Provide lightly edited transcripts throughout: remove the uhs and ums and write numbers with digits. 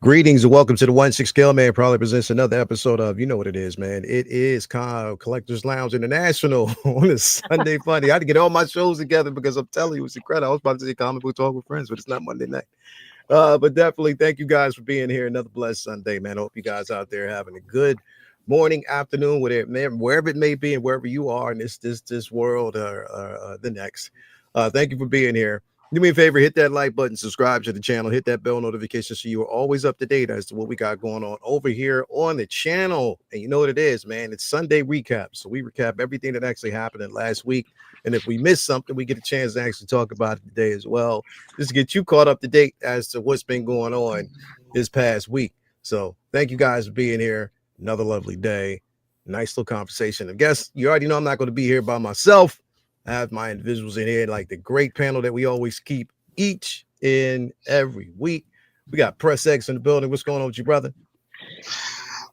Greetings and welcome to the 1-6 Scale Man. Probably presents another episode of, you know what it is, man. It is Collectors Lounge International on a Sunday Funday. I had to get all my shows together because I'm telling you, it's incredible. I was about to say comic book talk with friends, but it's not Monday night. But definitely thank you guys for being here. Another blessed Sunday, man. I hope you guys out there having a good morning, afternoon, wherever it may be and wherever you are in this world or the next. Thank you for being here. Do me a favor, hit that like button, subscribe to the channel, hit that bell notification so you are always up to date as to what we got going on over here on the channel. And you know what it is, man. It's Sunday recap. So we recap everything that actually happened in last week. And if we miss something, we get a chance to actually talk about it today as well, just to get you caught up to date as to what's been going on this past week. So thank you guys for being here. Another lovely day. Nice little conversation. I guess you already know I'm not going to be here by myself. I have my individuals in here, like the great panel that we always keep each and every week. We got Press X in the building. What's going on with you, brother?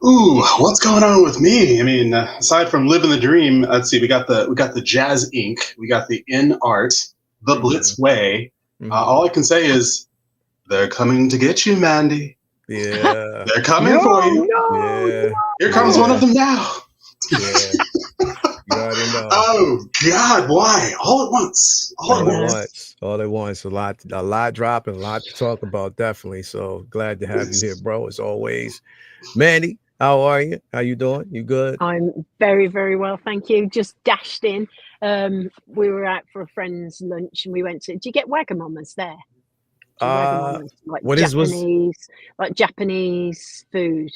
Ooh, what's going on with me? I mean, aside from living the dream, let's see. We got the Jazz Inc. We got the In Art, the Blitz Way. All I can say is they're coming to get you, Mandy. Yeah, they're coming for you. Here comes one of them now. Yeah. Oh God! Why all at once? All at once. A lot dropping, a lot to talk about. Definitely. So glad to have you here, bro. As always, Mandy. How are you? How you doing? You good? I'm very, very well, thank you. Just dashed in. We were out for a friend's lunch, and we went to. Do you get Wagamamas there? Like what Japanese, like Japanese food.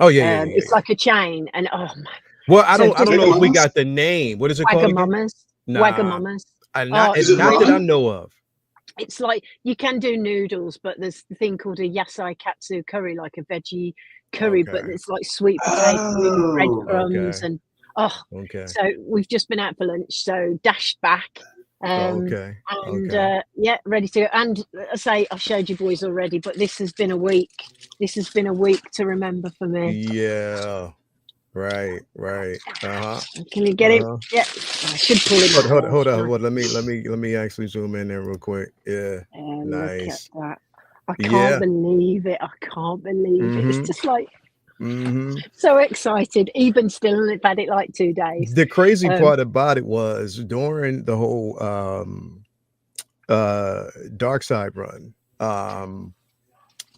Oh yeah. It's like a chain, and oh my. Well, I don't know if we got the name. What is it called? Wagamamas. Wagamamas. Not that I know of. It's like you can do noodles, but there's the thing called a yasai katsu curry, like a veggie curry, but it's like sweet potato, breadcrumbs, and So we've just been out for lunch, so dashed back. Yeah, ready to go. And I say I've showed you boys already, but this has been a week. This has been a week to remember for me. Yeah. Right. Can you get it? Yeah, I should pull it. Hold on. Let me actually zoom in there real quick. Yeah, nice. Look at that. I can't believe it. It's just like so excited. Even still, I've had it like 2 days. The crazy part about it was during the whole Dark Side run,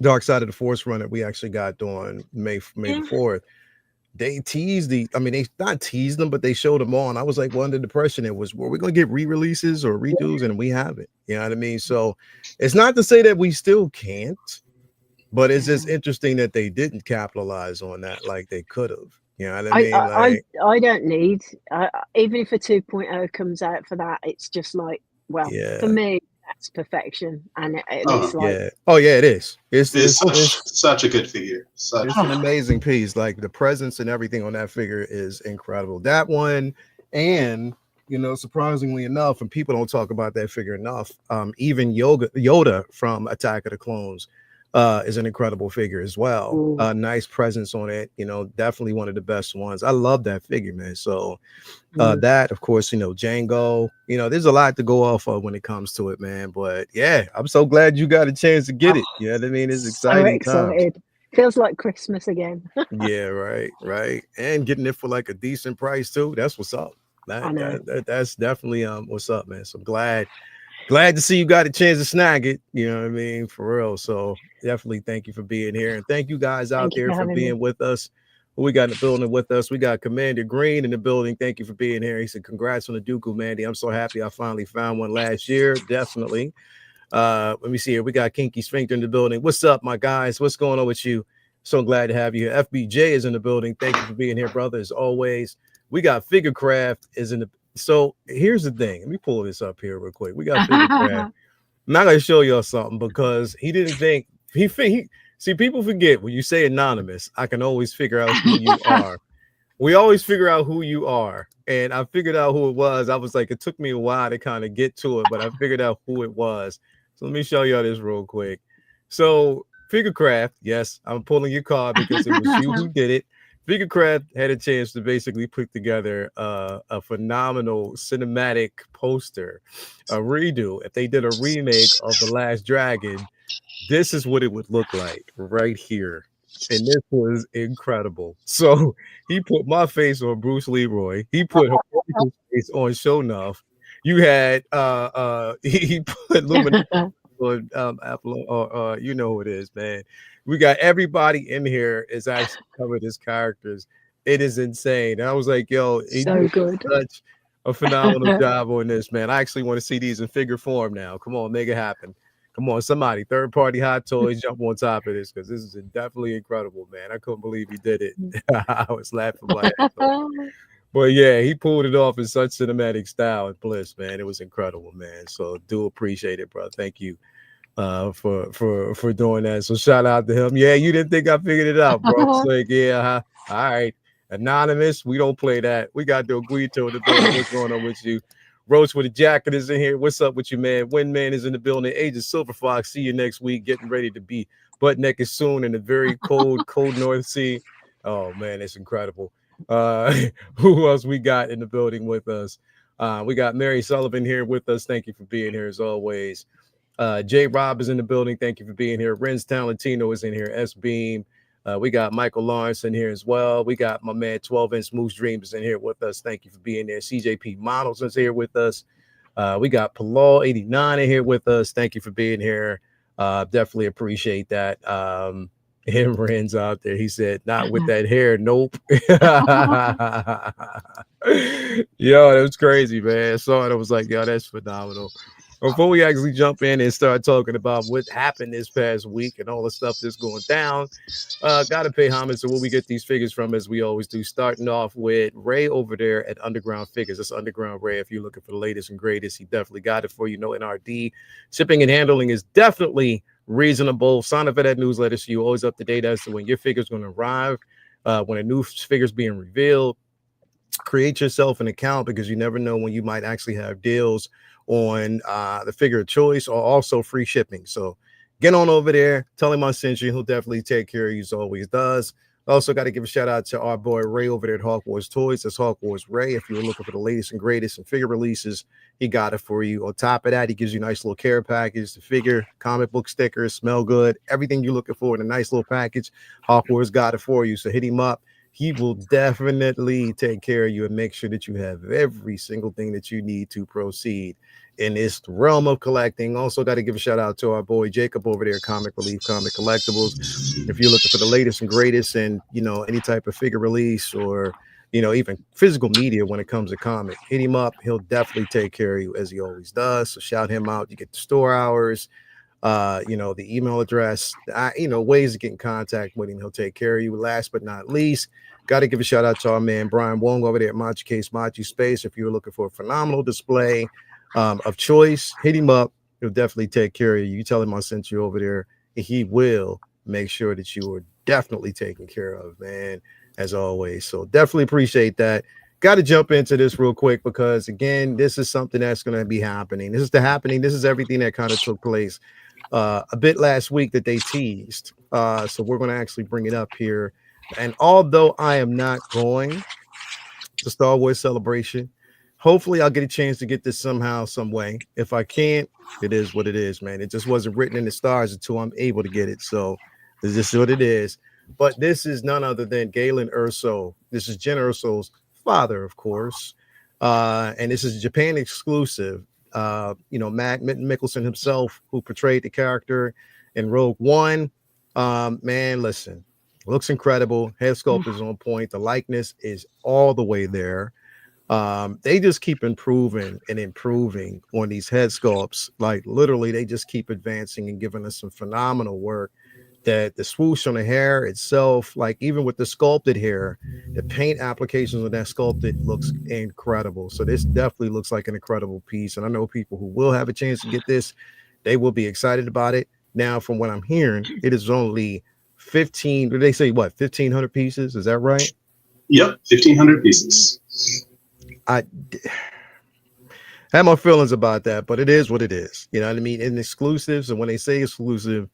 Dark Side of the Force run that we actually got on May the 4th. They teased they not teased them, but they showed them on. I was like, well, under the impression it was, were we going to get re-releases or redos? And we haven't, you know what I mean? So it's not to say that we still can't, but it's just interesting that they didn't capitalize on that like they could have. You know what I mean? I don't need, even if a 2.0 comes out for that, it's just like, well, for me, that's perfection, and it's like it is. It's such a good figure. It's an amazing piece. Like the presence and everything on that figure is incredible. That one, and surprisingly enough, and people don't talk about that figure enough. Even Yoda from Attack of the Clones is an incredible figure as well. Nice presence on it. Definitely one of the best ones. I love that figure, man. So that, of course, Django. There's a lot to go off of when it comes to it, man. But yeah, I'm so glad you got a chance to get it. You know what I mean? It's exciting. So excited. Feels like Christmas again. Yeah, right. And getting it for like a decent price too. That's what's up. That's definitely what's up, man. So glad to see you got a chance to snag it. You know what I mean? For real. So definitely thank you for being here. And thank you guys out there for being with us. Who we got in the building with us? We got Commander Green in the building. Thank you for being here. He said, congrats on the Dooku, Mandy. I'm so happy I finally found one last year. Definitely. Let me see here. We got Kinky Sphincter in the building. What's up, my guys? What's going on with you? So glad to have you here. FBJ is in the building. Thank you for being here, brother, as always. We got Figurecraft is in the. So here's the thing. Let me pull this up here real quick. We got Figurecraft. I'm not going to show y'all something because he didn't think he see, people forget when you say anonymous, I can always figure out who you are. We always figure out who you are. and I figured out who it was. I was like, it took me a while to kind of get to it, but I figured out who it was. So let me show y'all this real quick. So Figurecraft, yes, I'm pulling your card because it was you who did it. Figurecraft had a chance to basically put together a phenomenal cinematic poster, a redo. If they did a remake of The Last Dragon, this is what it would look like right here. And this was incredible. So he put my face on Bruce Leroy. He put her face on Shonuff. You had he put Luminous on Apple, or you know who it is, man. We got everybody in here is actually covered as characters. It is insane. And I was like, yo, he so good. Such a phenomenal job on this, man. I actually want to see these in figure form now. Come on, make it happen. Come on, somebody, third-party Hot Toys, jump on top of this because this is definitely incredible, man. I couldn't believe he did it. I was laughing my ass off. But yeah, he pulled it off in such cinematic style and bliss, man. It was incredible, man. So do appreciate it, bro. Thank you for doing that. So shout out to him. Yeah, you didn't think I figured it out, bro. It's like, yeah, all right. Anonymous, we don't play that. We got to agree to the building. What's going on with you? Roach with a jacket is in here. What's up with you, man? Windman is in the building. Agent Silver Fox, see you next week. Getting ready to be butt naked soon in the very cold North Sea. Oh man, it's incredible. Who else we got in the building with us? We got Mary Sullivan here with us. Thank you for being here as always. Jay Rob is in the building. Thank you for being here. Renz Talentino is in here. S Beam. We got Michael Lawrence in here as well. We got my man 12-inch Moose Dreams in here with us. Thank you for being there. CJP Models is here with us. We got Palal 89 in here with us. Thank you for being here. Definitely appreciate that. Him Renz out there. He said, not with that hair. Nope. Yo, that was crazy, man. I saw it. I was like, yo, that's phenomenal. Before we actually jump in and start talking about what happened this past week and all the stuff that's going down, gotta pay homage to where we get these figures from, as we always do, starting off with Ray over there at Underground Figures. That's Underground Ray. If you're looking for the latest and greatest, he definitely got it for you. No NRD. Shipping and handling is definitely reasonable. Sign up for that newsletter so you're always up to date as to when your figure's going to arrive, when a new figure's being revealed. Create yourself an account because you never know when you might actually have deals on the figure of choice or also free shipping. So get on over there, tell him I sent you. He'll definitely take care of you as always does. Also got to give a shout out to our boy Ray over there at Hawk Wars Toys. That's Hawk Wars Ray. If you're looking for the latest and greatest in figure releases, he got it for you. On top of that, he gives you a nice little care package, the figure, comic book stickers, smell good, everything you're looking for in a nice little package. Hawk Wars got it for you. So hit him up. He will definitely take care of you and make sure that you have every single thing that you need to proceed in this realm of collecting. Also got to give a shout out to our boy Jacob over there, Comic Relief Comic Collectibles. If you're looking for the latest and greatest and, you know, any type of figure release or, you know, even physical media when it comes to comic, hit him up. He'll definitely take care of you as he always does. So shout him out. You get the store hours, you know, the email address, you know, ways to get in contact with him. He'll take care of you. Last but not least, got to give a shout out to our man Brian Wong over there at Machi Case Machi Space. If you're looking for a phenomenal display of choice, hit him up. He'll definitely take care of you. You tell him I sent you over there, and he will make sure that you are definitely taken care of, man, as always. So definitely appreciate that. Got to jump into this real quick because, again, this is something that's going to be happening. This is everything that kind of took place a bit last week that they teased. So we're going to actually bring it up here. And although I am not going to Star Wars Celebration, hopefully I'll get a chance to get this somehow, some way. If I can't, it is what it is, man. It just wasn't written in the stars until I'm able to get it. So this is what it is. But this is none other than Galen Erso. This is Jen Erso's father, of course. And this is Japan exclusive. You know, Matt Mikkelsen himself, who portrayed the character in Rogue One. Man, listen. Looks incredible. Head sculpt is on point. The likeness is all the way there. They just keep improving and improving on these head sculpts. Like literally, they just keep advancing and giving us some phenomenal work. That the swoosh on the hair itself, like even with the sculpted hair, the paint applications on that sculpted looks incredible. So this definitely looks like an incredible piece. And I know people who will have a chance to get this, they will be excited about it. Now, from what I'm hearing, it is only 15, did they say what, 1,500 pieces? Is that right? Yep, 1,500 pieces. I have my feelings about that, but it is what it is. You know what I mean? And exclusives, and when they say exclusive,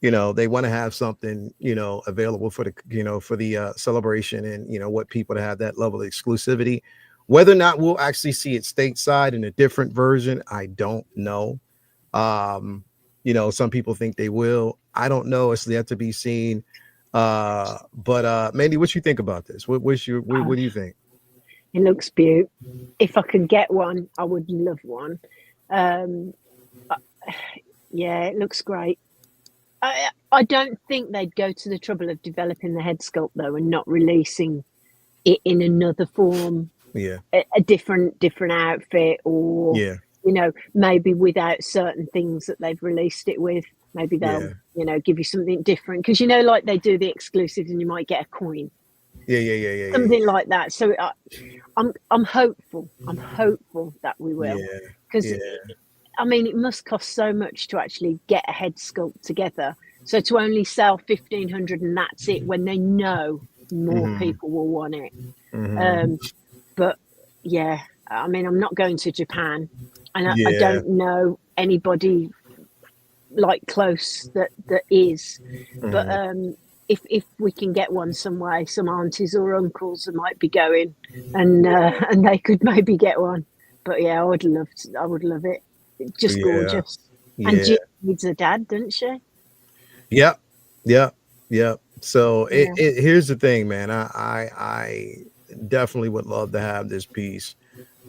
you know, they want to have something, you know, available for the, you know, for the celebration, and, you know, what people to have that level of exclusivity. Whether or not we'll actually see it stateside in a different version, I don't know. You know, some people think they will. I don't know. It's yet to be seen. But Mandy, what you think about this? What do you think? It looks beautiful. If I could get one, I would love one. Yeah, it looks great. I don't think they'd go to the trouble of developing the head sculpt though, and not releasing it in another form. Yeah, a different outfit, or yeah, you know, maybe without certain things that they've released it with. Maybe they'll, you know, give you something different, because you know, like they do the exclusives, and you might get a coin. Yeah. Something like that. So I'm hopeful. I'm hopeful that we will, because I mean, it must cost so much to actually get a head sculpt together. So to only sell 1,500 and that's it, when they know more people will want it. But yeah, I mean, I'm not going to Japan, and I don't know anybody like close that is. But if we can get one some way, some aunties or uncles might be going, and they could maybe get one. But yeah, I would love it. It's just gorgeous. And Jean needs a dad, doesn't she? Yep. So here's the thing, man. I definitely would love to have this piece.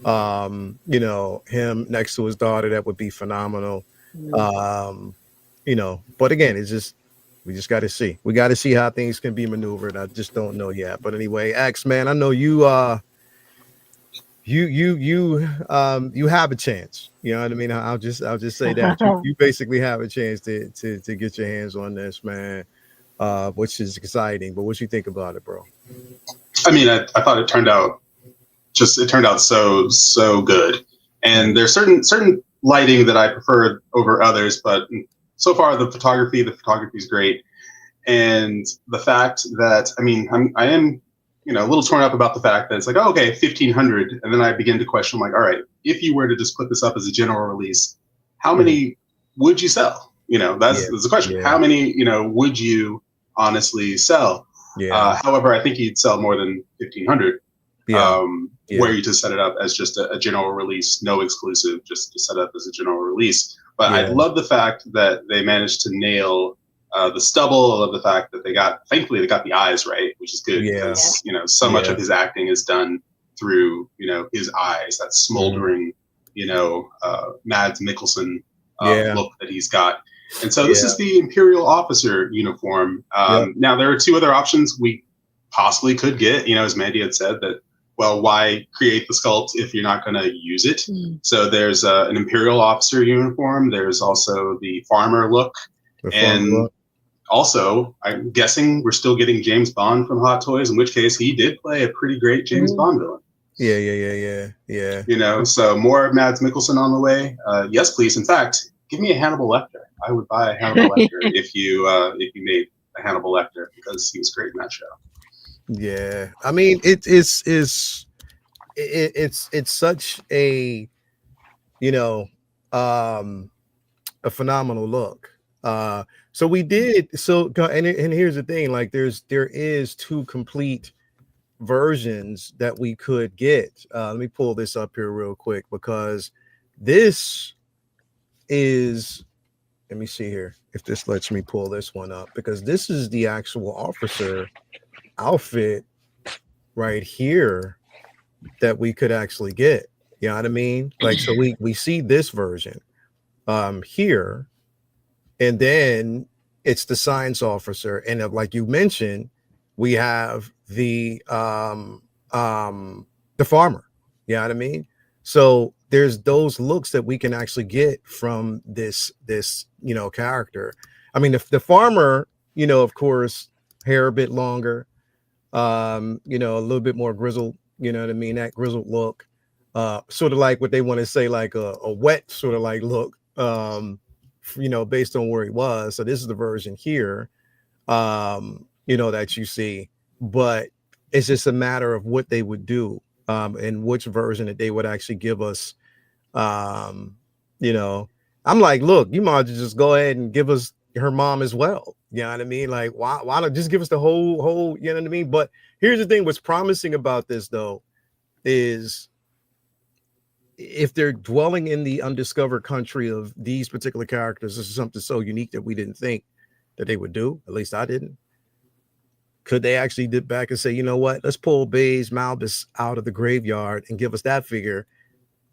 You know, him next to his daughter, that would be phenomenal. You know, but again, it's just, we just got to see. We got to see how things can be maneuvered. I just don't know yet. But anyway, X, man, I know you you have a chance. You know what I mean? I'll just say that you basically have a chance to get your hands on this, man. Which is exciting. But what you think about it, bro? I mean, I thought it turned out so good. And there's certain lighting that I prefer over others, but so far the photography is great. And the fact that, I mean, I am, you know, a little torn up about the fact that it's like, oh, okay, 1,500. And then I begin to question, like, all right, if you were to just put this up as a general release, how many would you sell? You know, that's the question. How many, you know, would you honestly sell? However, I think you'd sell more than 1,500. Where you just set it up as just a general release, no exclusive, just to set up as a general release. But I love the fact that they managed to nail the stubble. I love the fact that thankfully they got the eyes right, which is good, because you know, so much of his acting is done through, you know, his eyes, that smoldering, you know, Mads Mikkelsen look that he's got. And so this is the Imperial officer uniform. Now there are two other options we possibly could get, you know, as Mandy had said, that, well, why create the sculpt if you're not going to use it? So there's an Imperial officer uniform. There's also the farmer look. Also, I'm guessing we're still getting James Bond from Hot Toys, in which case he did play a pretty great James Bond villain. Yeah. You know, so more Mads Mikkelsen on the way. Yes, please. In fact, give me a Hannibal Lecter. I would buy a Hannibal Lecter if you made a Hannibal Lecter, because he was great in that show. Yeah, I mean, it's such a, you know, a phenomenal look. So we did and here's the thing, like there is two complete versions that we could get. Let me pull this up here real quick, because this is, let me see here if this lets me pull this one up, because this is the actual officer outfit right here that we could actually get. You know what I mean? Like, so we see this version here, and then it's the science officer, and like you mentioned, we have the farmer. You know what I mean? So there's those looks that we can actually get from this you know, character. I mean, the farmer, you know, of course, hair a bit longer, you know, a little bit more grizzled, you know what I mean? That grizzled look, sort of like what they want to say, like a wet sort of like look, you know, based on where he was. So this is the version here, you know, that you see, but it's just a matter of what they would do and which version that they would actually give us. You know, I'm like, look, you might just go ahead and give us her mom as well. You know what I mean? Like, why not just give us the whole, you know what I mean? But here's the thing, what's promising about this though is if they're dwelling in the undiscovered country of these particular characters, this is something so unique that we didn't think that they would do. At least I didn't. Could they actually dip back and say, you know what, let's pull Baze Malbus out of the graveyard and give us that figure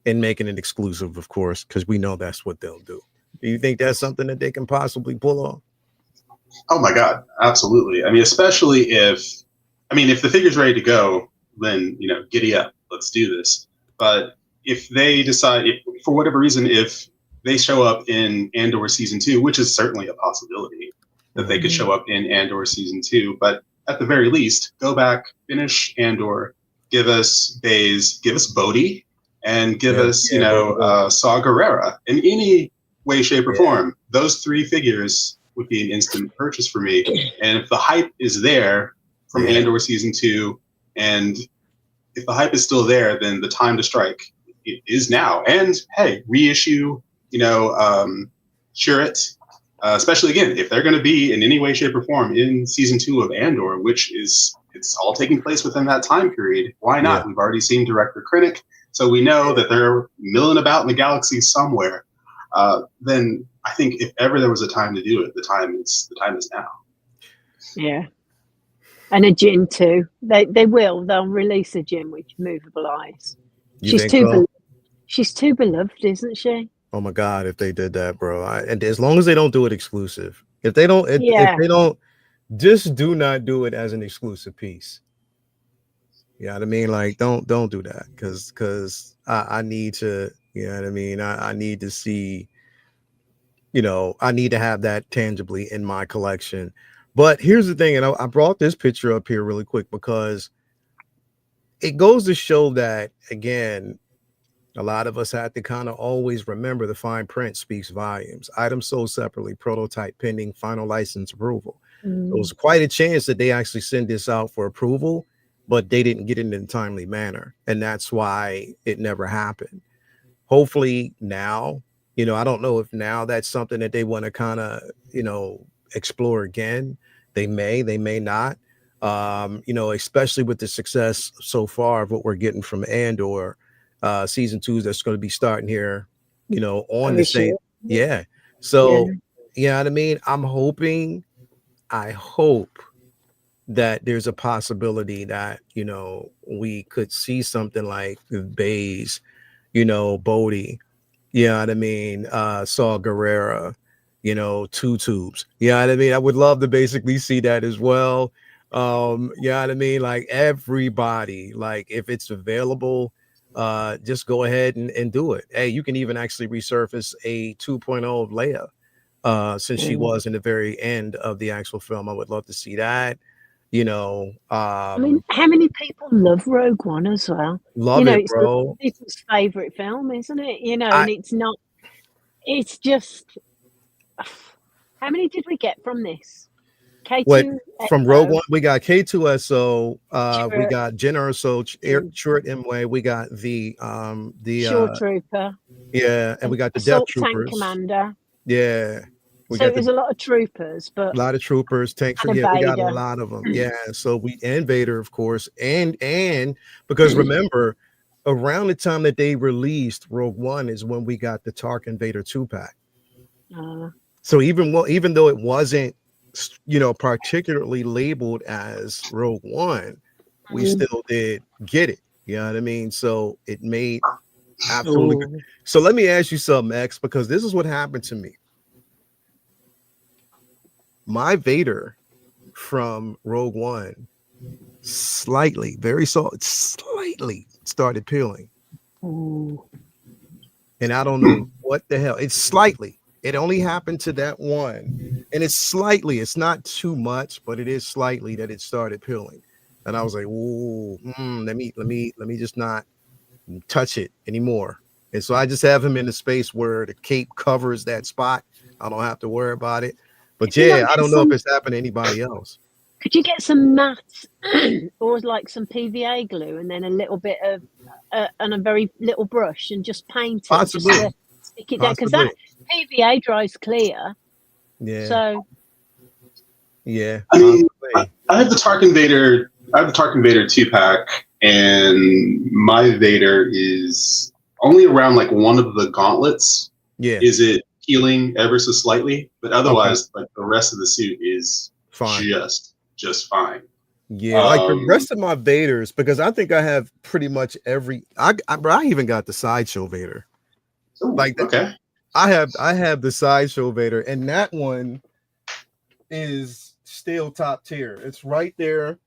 and making it exclusive, of course, because we know that's what they'll do. Do you think that's something that they can possibly pull off? Oh my God, absolutely. I mean, especially if the figure's ready to go, then, giddy up, let's do this. But if they decide, for whatever reason, if they show up in Andor season 2, which is certainly a possibility that they could show up in Andor season 2, but at the very least, go back, finish Andor, give us Baze, give us Bodhi, and give us, Saw Gerrera in any way, shape, or form. Those 3 figures would be an instant purchase for me. And if the hype is there from Andor season 2, and if the hype is still there, then the time to strike is now. And hey, reissue, Chirrut, especially again, if they're going to be in any way, shape, or form in season 2 of Andor, which is, it's all taking place within that time period. Why not? Yeah. We've already seen Director Krennic, so we know that they're milling about in the galaxy somewhere. Then I think if ever there was a time to do it, the time is now. Yeah. And a Jin too. They'll release a Jin with movable eyes. She's too beloved, isn't she? Oh my God, if they did that, bro. And as long as they don't do it exclusive. If they don't, if they don't, just do not do it as an exclusive piece. You know what I mean? Like, don't do that. Cause I need to, you know what I mean? I need to see, I need to have that tangibly in my collection. But here's the thing, and I brought this picture up here really quick because it goes to show that, again, a lot of us have to kind of always remember the fine print speaks volumes. Items sold separately, prototype pending, final license approval. So there's quite a chance that they actually send this out for approval, but they didn't get it in a timely manner. And that's why it never happened. Hopefully now, I don't know if now that's something that they want to kind of, explore again. They may not, especially with the success so far of what we're getting from Andor. Season 2 that's going to be starting here, on the same. Yeah. So, you know what I mean? I hope that there's a possibility that, we could see something like Baze, Bodhi, you know what I mean? Saw Gerrera, 2 tubes. You know what I mean? I would love to basically see that as well. You know what I mean? Like everybody, like if it's available, just go ahead and do it. Hey, you can even actually resurface a 2.0 of Leia, since she was in the very end of the actual film. I would love to see that. I mean, how many people love Rogue One as well? Love it, bro. It's people's favorite film, isn't it? And it's not. It's just. How many did we get from this? K2 from Rogue One, we got K2SO, we got Galen Erso, Chirrut Imwe, we got the Shore Trooper, and we got the Assault Death Troopers, Tank Commander, so there's a lot of troopers, but a lot of troopers, tanks, we got a lot of them, so and Vader, of course, and because remember, around the time that they released Rogue One is when we got the Tarkin Vader 2-pack. So even though it wasn't, particularly labeled as Rogue One, we still did get it. You know what I mean? So it made absolutely good. So let me ask you something, X, because this is what happened to me. My Vader from Rogue One slightly started peeling. And I don't know what the hell. It's slightly. It only happened to that one, and it's not too much, but it is slightly that it started peeling. And I was like, "Ooh, let me just not touch it anymore." And so I just have him in the space where the cape covers that spot. I don't have to worry about it. But I don't know if it's happened to anybody else. Could you get some matte or like some PVA glue and then a little bit of and a very little brush and just paint it Possibly. just to stick it down? Because that PVA dries clear. Yeah. So. Yeah. I mean, I have the Tarkin Vader. I have the Tarkin Vader 2-pack, and my Vader is only around like one of the gauntlets. Yeah. Is it healing ever so slightly? But otherwise, like the rest of the suit is fine. Just fine. Yeah, like the rest of my Vaders, because I think I have pretty much every. I even got the Sideshow Vader. Ooh, like okay, I have the Sideshow Vader, and that one is still top tier. It's right there.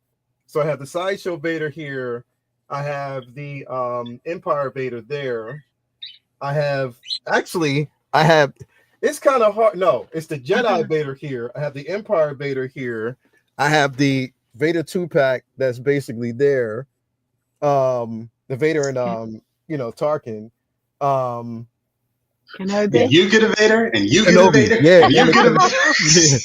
So I have the Sideshow Vader here. I have the Empire Vader there. I have it's kind of hard. No, it's the Jedi Vader here. I have the Empire Vader here. I have the Vader 2-pack that's basically there. The Vader and Tarkin. Kenobi. Yeah, you get a Vader, and you get a Vader. Yeah, and you get a Vader.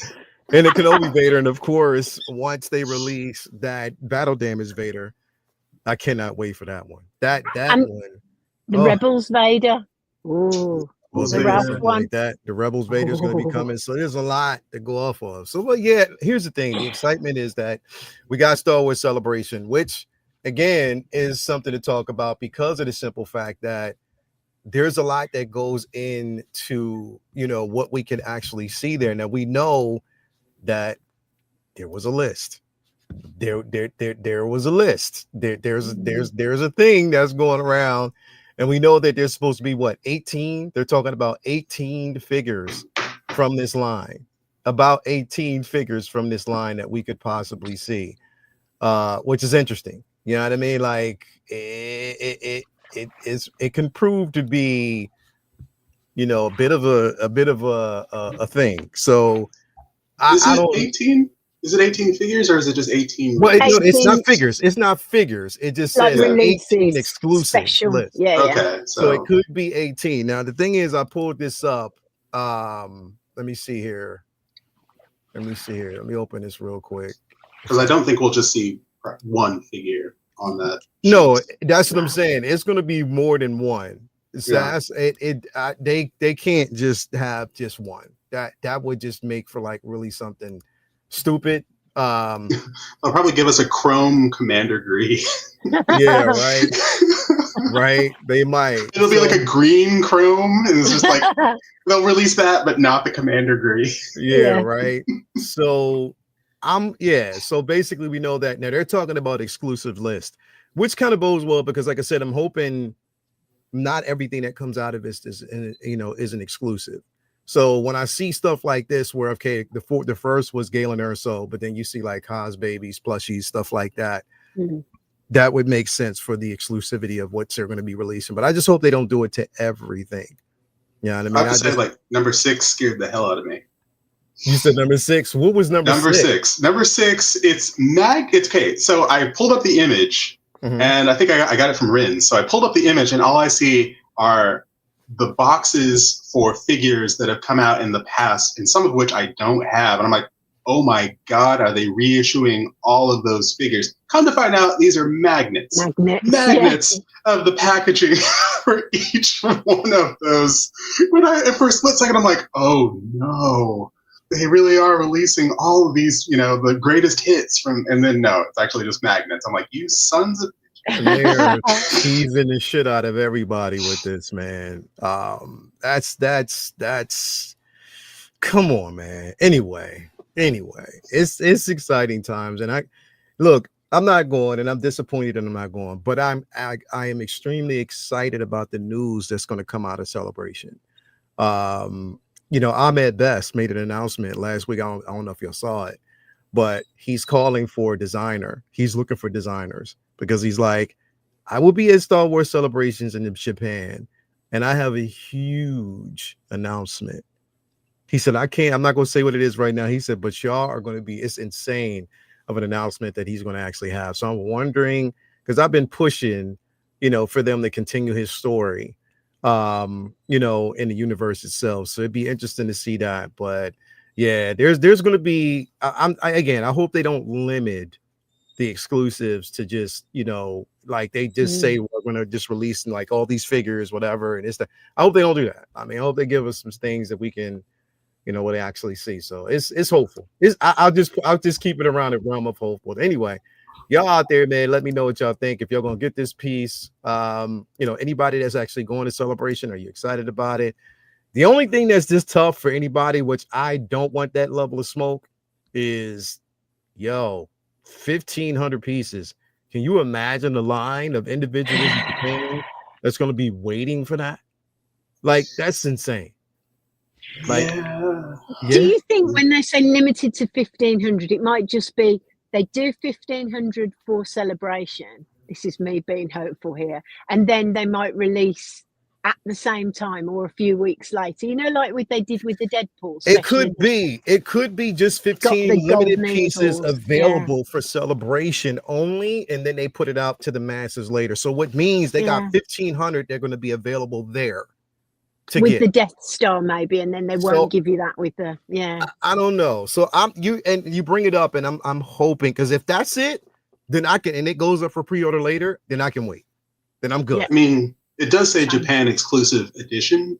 And the Kenobi Vader, and of course, once they release that battle damage Vader, I cannot wait for that one. That and one. The Rebels Vader. Ooh. Well, the Ralph one. like that. The Rebels Vader is going to be coming. So there's a lot to go off of. So, but yeah, here's the thing. The excitement is that we got Star Wars Celebration, which again is something to talk about because of the simple fact that there's a lot that goes into, what we can actually see there. Now we know that there was a list. There was a list. There's a thing that's going around. And we know that there's supposed to be 18? They're talking about 18 figures from this line. About 18 figures from this line that we could possibly see, which is interesting. You know what I mean? Like it can prove to be, a bit of a thing. So I don't. 18? Is it 18 figures or is it just 18? Well, it's not figures. It's not figures. It just says 18 exclusive list. Yeah. Okay. So it could be 18. Now the thing is, I pulled this up. Let me see here. Let me open this real quick. Because I don't think we'll just see one figure on that. No, that's what I'm saying. It's going to be more than one. So they can't just have just one. That would just make for like really something stupid. They'll probably give us a chrome Commander Gree. Yeah, right. They might. It'll be like a green chrome, and it's just like they'll release that, but not the Commander Gree. Yeah, right. So so basically we know that now they're talking about exclusive list, which kind of bodes well because, like I said, I'm hoping not everything that comes out of this isn't exclusive. So when I see stuff like this, where the first was Galen Erso, but then you see like Haas babies, plushies, stuff like that, that would make sense for the exclusivity of what they're going to be releasing. But I just hope they don't do it to everything. You know what I mean? I have to say, like number 6 scared the hell out of me. You said number 6. What was number 6? Number 6. It's okay. So I pulled up the image, and I think I got it from Rin. So I pulled up the image, and all I see are the boxes for figures that have come out in the past, and some of which I don't have. And I'm like, oh my God, are they reissuing all of those figures? Come to find out, these are magnets of the packaging for each one of those. For a split second, I'm like, oh no, they really are releasing all of these, the greatest hits from, and then no, it's actually just magnets. I'm like, you sons of they're teasing the shit out of everybody with this, man. That's come on, man. Anyway, it's exciting times, and I'm not going, and I'm disappointed that I'm not going, but I am extremely excited about the news that's going to come out of Celebration. Ahmed Best made an announcement last week. I don't know if y'all saw it, but he's calling for a designer. He's looking for designers because he's like, I will be at Star Wars Celebrations in Japan, and I have a huge announcement. He said, I'm not going to say what it is right now. He said, but y'all are going to be, it's insane of an announcement that he's going to actually have. So I'm wondering, because I've been pushing, for them to continue his story, in the universe itself. So it'd be interesting to see that. But Yeah, there's going to be. Again, I hope they don't limit the exclusives to just, like they just say we're going to just release like all these figures, whatever. And I hope they don't do that. I mean, I hope they give us some things that we can, what they actually see. So it's hopeful. I'll just keep it around the realm of hopeful. Anyway, y'all out there, man, let me know what y'all think. If you're going to get this piece, anybody that's actually going to Celebration, are you excited about it? The only thing that's just tough for anybody, which I don't want that level of smoke, is 1,500 pieces. Can you imagine the line of individuals in Japan that's going to be waiting for that? Like, that's insane. Like, do you think when they say limited to 1,500, it might just be they do 1,500 for Celebration? This is me being hopeful here, and then they might release at the same time or a few weeks later, like what they did with the Deadpool. It could be just 15 limited pieces available for Celebration only, and then they put it out to the masses later. So what means they got 1,500 they're going to be available there with the Death Star maybe, and then they won't give you that with the I don't know. So you bring it up, and I'm hoping, because if that's it, then I can, and it goes up for pre-order later, then I can wait. Then I'm good. Yeah. I mean, it does say Japan exclusive edition,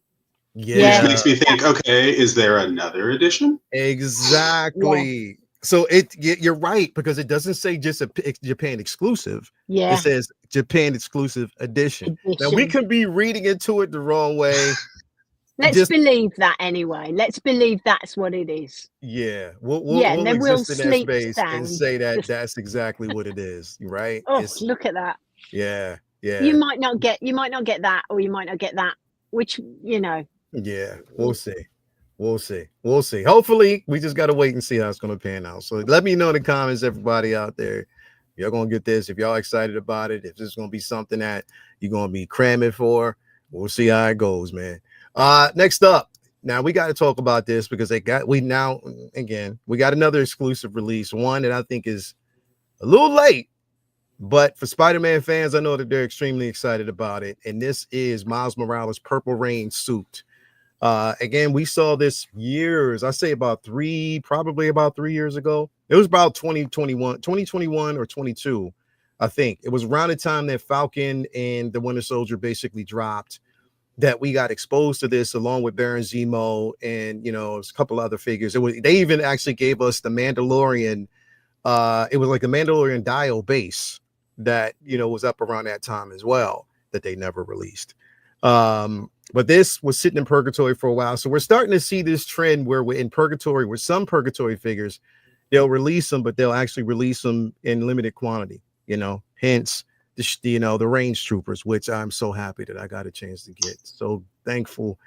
which makes me think, okay, is there another edition? Exactly. Yeah. So you're right, because it doesn't say just a Japan exclusive. Yeah. It says Japan exclusive edition. Now we can be reading into it the wrong way. Let's believe that anyway. Let's believe that's what it is. Yeah. We'll exist in that space and say that that's exactly what it is, right? Oh, look at that. Yeah. Yeah. You might not get that, or you might not get that, which, Yeah, we'll see. We'll see. Hopefully, we just got to wait and see how it's going to pan out. So let me know in the comments, everybody out there, if y'all going to get this, if y'all excited about it, if this is going to be something that you're going to be cramming for. We'll see how it goes, man. Next up, now we got to talk about this, because we got another exclusive release, one that I think is a little late. But for Spider-Man fans, I know that they're extremely excited about it. And this is Miles Morales' Purple Rain suit. Again, we saw this probably about 3 years ago. It was about 2021 or 22, I think. It was around the time that Falcon and the Winter Soldier basically dropped, that we got exposed to this, along with Baron Zemo and, a couple other figures. They even actually gave us the Mandalorian. It was like a Mandalorian Dio base that was up around that time as well, that they never released. But this was sitting in purgatory for a while, so we're starting to see this trend where we're in purgatory, with some purgatory figures, they'll release them, but they'll actually release them in limited quantity. Hence the range troopers, which I'm so happy that I got a chance to get. So thankful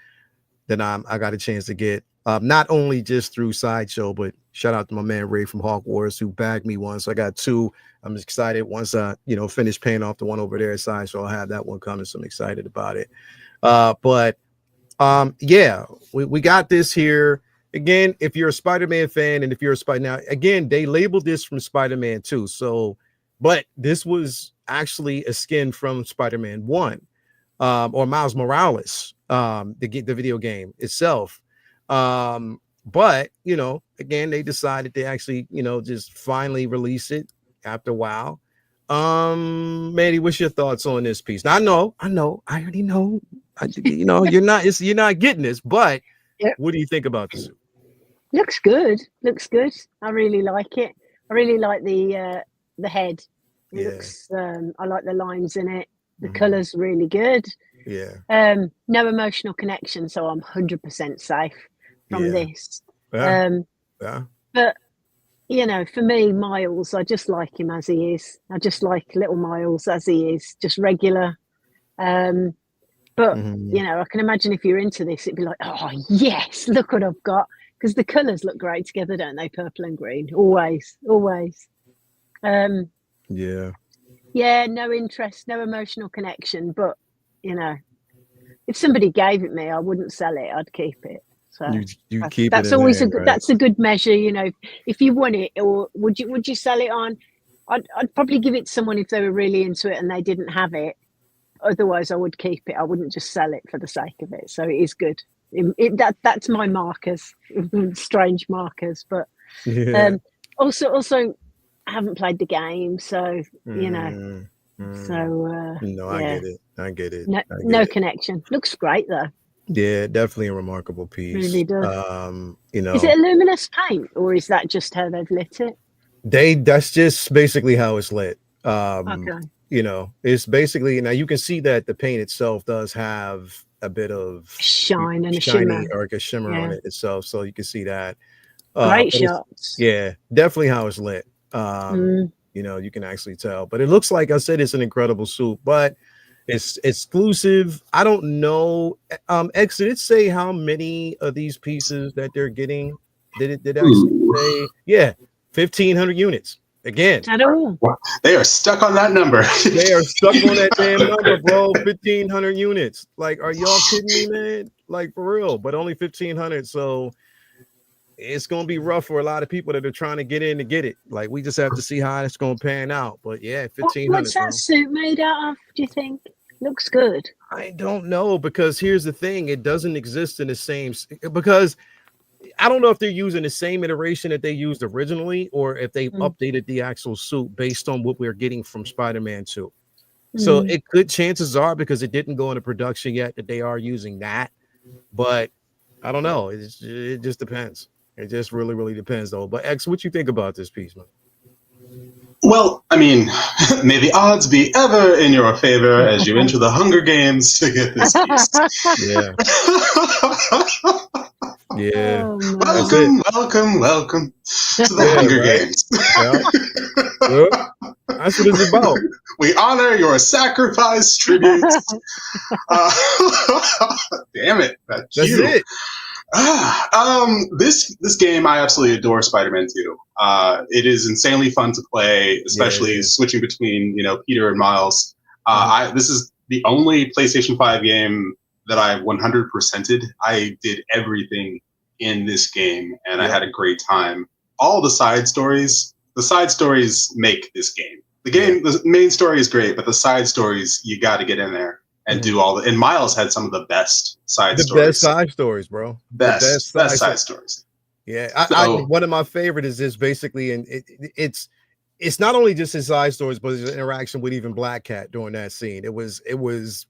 that I got a chance to get, not only just through Sideshow, but shout out to my man Ray from Hawk Wars, who bagged me one. So I got two. I'm excited. Once I finish paying off the one over there at Sideshow, I'll have that one coming. So I'm excited about it. We got this here. Again, if you're a Spider-Man fan, and if you're a Spider, now again, they labeled this from Spider-Man 2. So, but this was actually a skin from Spider-Man 1, or Miles Morales, the video game itself. But again, they decided to actually, just finally release it after a while. Manny, what's your thoughts on this piece? Now, I already know. You're not getting this, but what do you think about this? Looks good. I really like it. I really like the head. It looks. I like the lines in it. The color's really good. Yeah. No emotional connection, so I'm 100% safe from this. Yeah. But for me, Miles, I just like him as he is. I just like little Miles as he is, just regular. But I can imagine if you're into this, it'd be like, oh yes, look what I've got, because the colours look great together, don't they? Purple and green, always. Yeah, no interest, no emotional connection. But if somebody gave it me, I wouldn't sell it. I'd keep it. So you keep that's it always there, a good. right? That's a good measure. If you won it, or would you sell it on? I'd probably give it to someone if they were really into it and they didn't have it. Otherwise, I would keep it. I wouldn't just sell it for the sake of it. So it is good. That's my markers, strange markers. But also, I haven't played the game, so you know. So no, yeah. I get it. No connection. Looks great though. Yeah, definitely a remarkable piece. Really does. You know, is it a luminous paint or is that just how they've lit it? That's just basically how it's lit. Okay. You know, it's basically, now you can see that the paint itself does have a bit of shine and shiny a shimmer, or like a shimmer on it itself, so you can see that. Great shots. Yeah, definitely how it's lit. You know, you can actually tell, but it looks like I said it's an incredible suit, but it's exclusive. I don't know. X, did it say how many of these pieces that they're getting? Did it actually say? Yeah, 1,500 units. Again, they are stuck on that number. They are stuck on that damn number, bro. 1,500 units. Like, are y'all kidding me, man? Like, for real. But only 1,500. So it's gonna be rough for a lot of people that are trying to get in to get it. Like, we just have to see how it's gonna pan out. But yeah, 1,500. What's that suit made out of? Do you think? Looks good. I don't know, because here's the thing: it doesn't exist in the same. Because I don't know if they're using the same iteration that they used originally, or if they've updated the actual suit based on what we're getting from Spider-Man 2. So it could, chances are, because it didn't go into production yet, that they are using that. But I don't know. It just depends. It just really, really depends, though. But X, what you think about this piece, man? Well, I mean, may the odds be ever in your favor as you enter the Hunger Games to get this piece. Yeah. Welcome to the Hunger Games. That's what it's about. We honor your sacrifice tributes. Damn it. That's it. This game, I absolutely adore Spider-Man 2. It is insanely fun to play, especially switching between, Peter and Miles. This is the only PlayStation 5 game that I 100%ed. I did everything in this game, and I had a great time. All the side stories make this game. The main story is great, but the side stories, you got to get in there and do all the. And Miles had some of the best side stories. The best side stories, bro. Best side stories. Yeah, one of my favorite is this basically, and it's not only just his side stories, but his interaction with even Black Cat during that scene. It was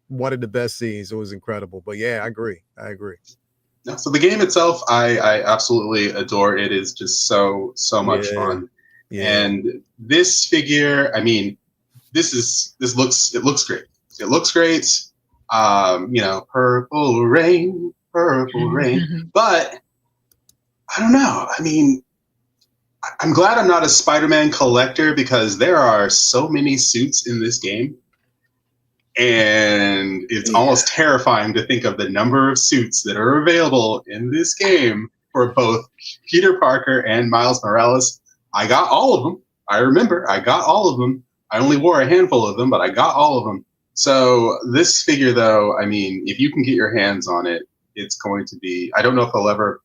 one of the best scenes. It was incredible. But yeah, I agree. Yeah, so the game itself, I absolutely adore. It is just so much fun. Yeah. And this figure, I mean, it looks great. It looks great. Purple rain. But I don't know. I mean, I'm glad I'm not a Spider-Man collector, because there are so many suits in this game. And it's almost terrifying to think of the number of suits that are available in this game for both Peter Parker and Miles Morales. I got all of them. I remember I got all of them. I only wore a handful of them, but I got all of them. So this figure, though, I mean, if you can get your hands on it, it's going to be. I don't know if they'll ever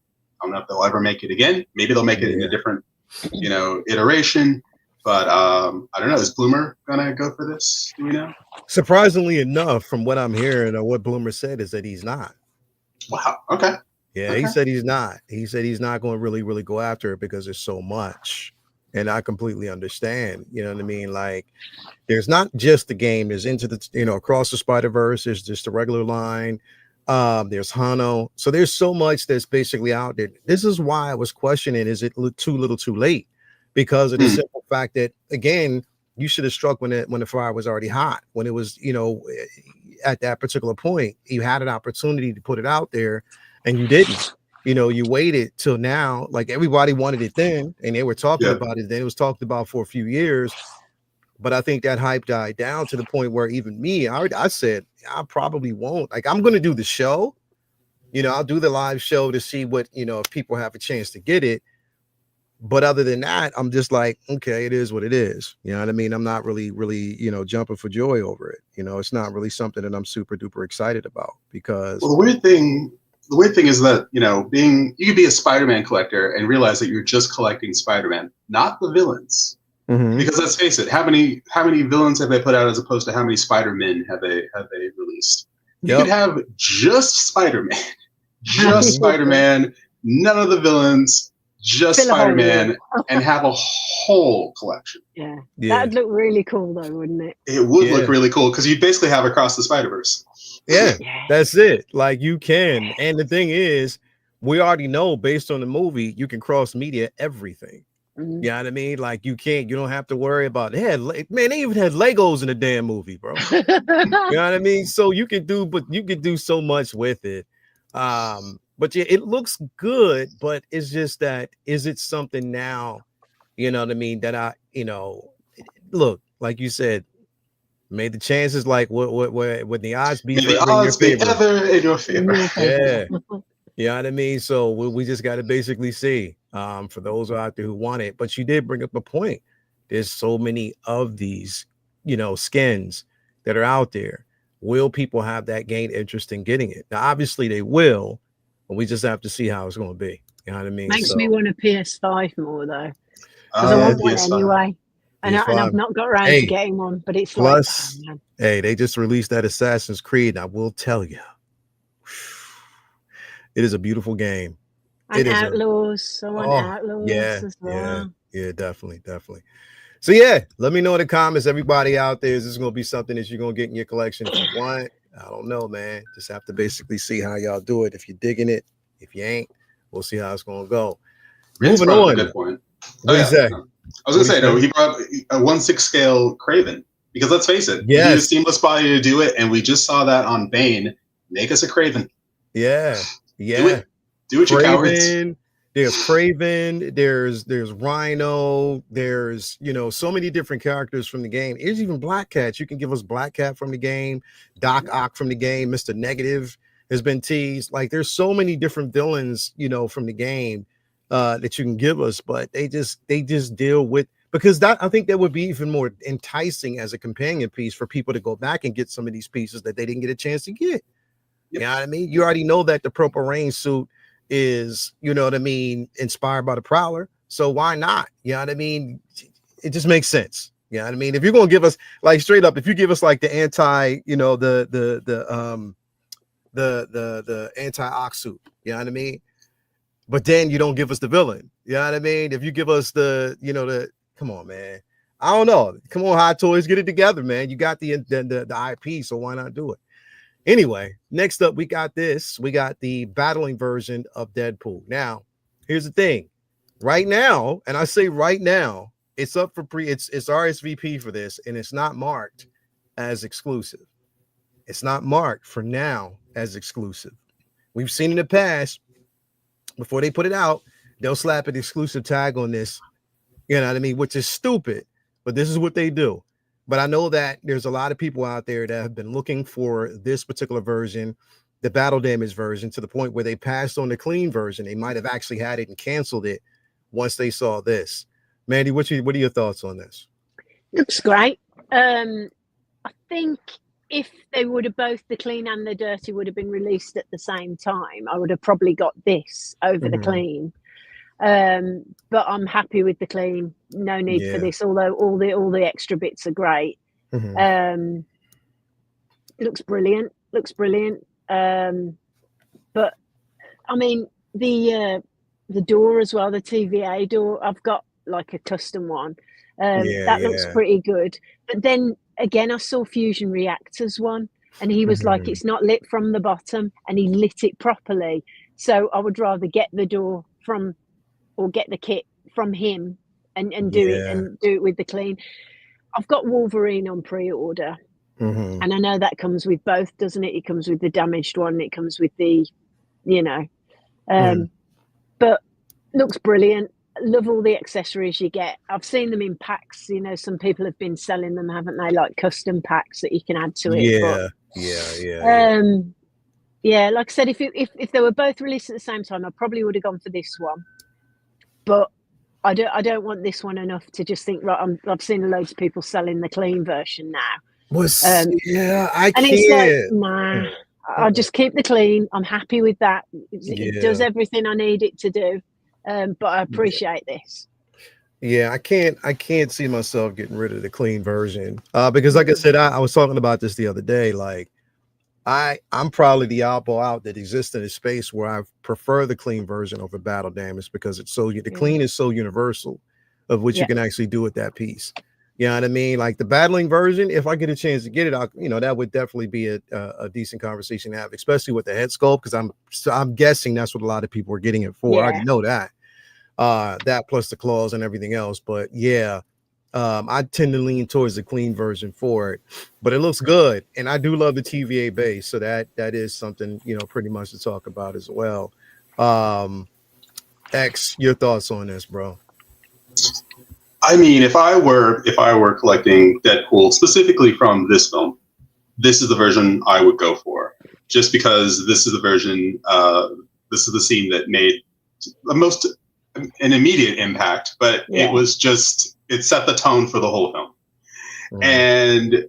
make it again. Maybe they'll make it in a different, iteration. But I don't know. Is Bloomer gonna go for this? Do we know? Surprisingly enough, from what I'm hearing, or what Bloomer said, is that he's not. Wow. Okay. Yeah, he said he's not. He said he's not going to really, really go after it because there's so much. And I completely understand. You know what I mean? Like, there's not just the game. There's Into the, Across the Spider-Verse. There's just the regular line. There's Hano. So there's so much that's basically out there. This is why I was questioning, is it too little too late? Because of the simple fact that, again, you should have struck when the fire was already hot. When it was, at that particular point, you had an opportunity to put it out there, and you didn't. You waited till now. Like, everybody wanted it then, and they were talking about it then. It was talked about for a few years, but I think that hype died down to the point where even me, I said I probably won't. Like, I'm going to do the show. I'll do the live show to see what if people have a chance to get it. But other than that, I'm just like, okay, it is what it is. You know what I mean? I'm not really, jumping for joy over it. It's not really something that I'm super duper excited about, because the weird thing is that, you could be a Spider-Man collector and realize that you're just collecting Spider-Man, not the villains. Because let's face it, how many villains have they put out as opposed to how many Spider-Men have they released? You could have just Spider-Man just Spider-Man, none of the villains, just Spider-Man, and have a whole collection. Yeah, that'd look really cool though, wouldn't it? It would look really cool because you basically have Across the Spider-Verse. Yeah, that's it. Like you can, and the thing is, we already know based on the movie, you can cross media everything. You know what I mean? Like you don't have to worry about man, they even had Legos in the damn movie, bro. You know what I mean? So you can do so much with it. But yeah, it looks good, but it's just that, is it something now, you know what I mean, that look, like you said, may the chances like what would the odds be ever in your favor. Yeah. You know what I mean? So we just got to basically see for those out there who want it. But you did bring up a point. There's so many of these, skins that are out there. Will people have that gain interest in getting it? Now, obviously they will, but we just have to see how it's going to be. You know what I mean? Makes me want a PS5 more though, because I want one anyway. And I've not got around to getting one, but it's plus, they just released that Assassin's Creed. And I will tell you, it is a beautiful game. And Outlaws. I want Outlaws as well. Yeah, definitely. So yeah, let me know in the comments, everybody out there, is this going to be something that you're going to get in your collection? If you want, I don't know, man. Just have to basically see how y'all do it. If you're digging it, if you ain't, we'll see how it's going to go. Moving on. Good point. What do you say? I was going to say, no, he brought a 1/6 scale Kraven. Because let's face it, he had a seamless body to do it, and we just saw that on Bane. Make us a Kraven. Yeah. Do it, you cowards. There's Kraven, there's Rhino, there's so many different characters from the game. There's even Black Cat. You can give us Black Cat from the game, Doc Ock from the game, Mr. Negative has been teased. Like there's so many different villains, from the game that you can give us, but they just deal with, because I think that would be even more enticing as a companion piece for people to go back and get some of these pieces that they didn't get a chance to get. You know what I mean? You already know that the Purple Rain suit is, inspired by the Prowler. So why not? You know what I mean? It just makes sense. You know what I mean? If you're gonna give us like straight up, if you give us like the anti, the anti-ox suit, you know what I mean? But then you don't give us the villain. You know what I mean? If you give us the come on, man. I don't know. Come on, Hot Toys, get it together, man. You got the IP, so why not do it? Anyway, next up, we got this. We got the battling version of Deadpool. Now, here's the thing. Right now, and I say right now, it's up for it's RSVP for this, and it's not marked as exclusive. It's not marked for now as exclusive. We've seen in the past, before they put it out, they'll slap an exclusive tag on this, you know what I mean, which is stupid, but this is what they do. But I know that there's a lot of people out there that have been looking for this particular version, the battle damage version, to the point where they passed on the clean version. They might have actually had it and canceled it once they saw this. Mandy, what are your thoughts on this? Looks great. I think if they would have both the clean and the dirty would have been released at the same time, I would have probably got this over the clean. But I'm happy with the clean. No need for this, although all the extra bits are great. Looks brilliant. But I mean the door as well, the TVA door, I've got like a custom one. That looks pretty good. But then again, I saw Fusion Reactors one, and he was like, it's not lit from the bottom, and he lit it properly. So I would rather get the door from, or get the kit from him and do it with the clean. I've got Wolverine on pre-order, and I know that comes with both, doesn't it? It comes with the damaged one, it comes with the, but looks brilliant. Love all the accessories you get. I've seen them in packs. Some people have been selling them, haven't they? Like custom packs that you can add to it. Yeah. Like I said, if they were both released at the same time, I probably would have gone for this one. But I don't want this one enough to just think, right, I've seen loads of people selling the clean version now. I can't. It's like, nah, I'll just keep the clean. I'm happy with that. It does everything I need it to do. But I appreciate this. Yeah, I can't see myself getting rid of the clean version. Because like I said, I was talking about this the other day. Like, I'm probably the oddball out that exists in a space where I prefer the clean version over battle damage because it's so the clean is so universal of what you can actually do with that piece. You know what I mean? Like the battling version, if I get a chance to get it, that would definitely be a decent conversation to have, especially with the head sculpt, because I'm guessing that's what a lot of people are getting it for. I already know that. That plus the claws and everything else. But yeah, I tend to lean towards the clean version for it, but it looks good, and I do love the TVA base, so that is something pretty much to talk about as well. X, your thoughts on this, bro? I mean, if I were collecting Deadpool specifically from this film, this is the version I would go for, just because this is the version. This is the scene that made the most an immediate impact, but it set the tone for the whole film. And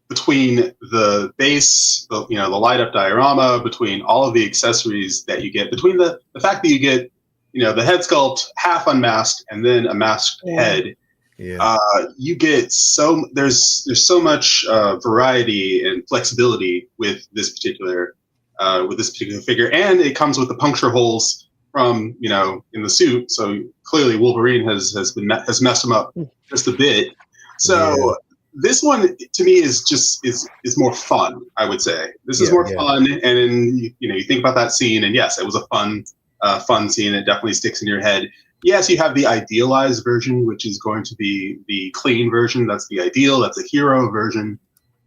between the base, the light up diorama, between all of the accessories that you get, between the fact that you get, the head sculpt half unmasked and then a masked head, you get there's so much variety and flexibility with this particular figure, and it comes with the puncture holes from in the suit. So clearly Wolverine has messed him up just a bit. So this one to me is more fun. I would say this is more fun, and you think about that scene, and yes, it was a fun scene. It definitely sticks in your head. Yes, you have the idealized version, which is going to be the clean version. That's the ideal. That's a hero version.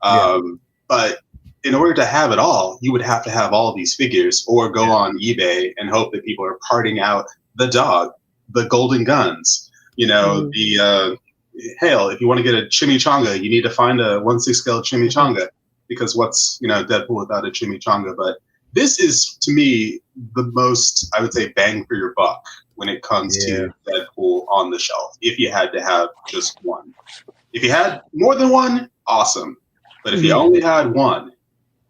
But in order to have it all, you would have to have all of these figures, or go on eBay and hope that people are parting out the dog, the golden guns, the hell, if you want to get a chimichanga, you need to find a 1/6 scale chimichanga, because what's Deadpool without a chimichanga? But this is, to me, the most, I would say, bang for your buck when it comes to Deadpool on the shelf. If you had to have just one, if you had more than one, awesome. But if you only had one,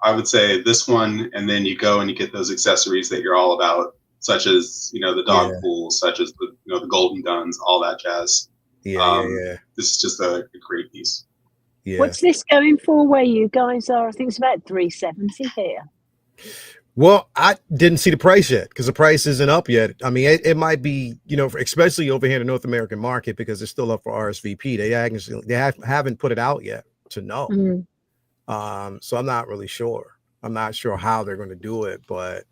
I would say this one, and then you go and you get those accessories that you're all about, such as the dog pool, such as the golden guns, all that jazz. This is just a great piece. What's this going for where you guys are? I think it's about $370 here. Well, I didn't see the price yet, because the price isn't up yet. I mean, it might be, especially over here in the North American market, because it's still up for RSVP. They haven't put it out yet to know. So I'm not really sure. I'm not sure how they're going to do it, but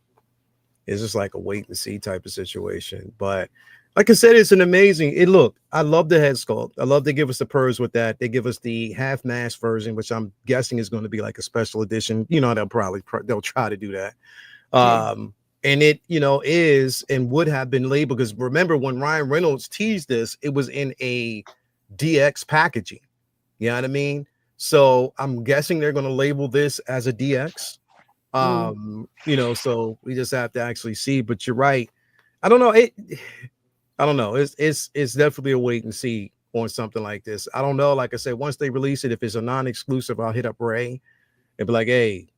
it's just like a wait and see type of situation. But like I said, it's an amazing. Look, I love the head sculpt. I love they give us the purrs with that. They give us the half mask version, which I'm guessing is going to be like a special edition. They'll try to do that. And it, is and would have been labeled, because remember when Ryan Reynolds teased this, it was in a DX packaging. You know what I mean? So I'm guessing they're going to label this as a DX. So we just have to actually see. But you're right. I don't know. I don't know. It's definitely a wait and see on something like this. I don't know. Like I said, once they release it, if it's a non-exclusive, I'll hit up Ray and be like, hey,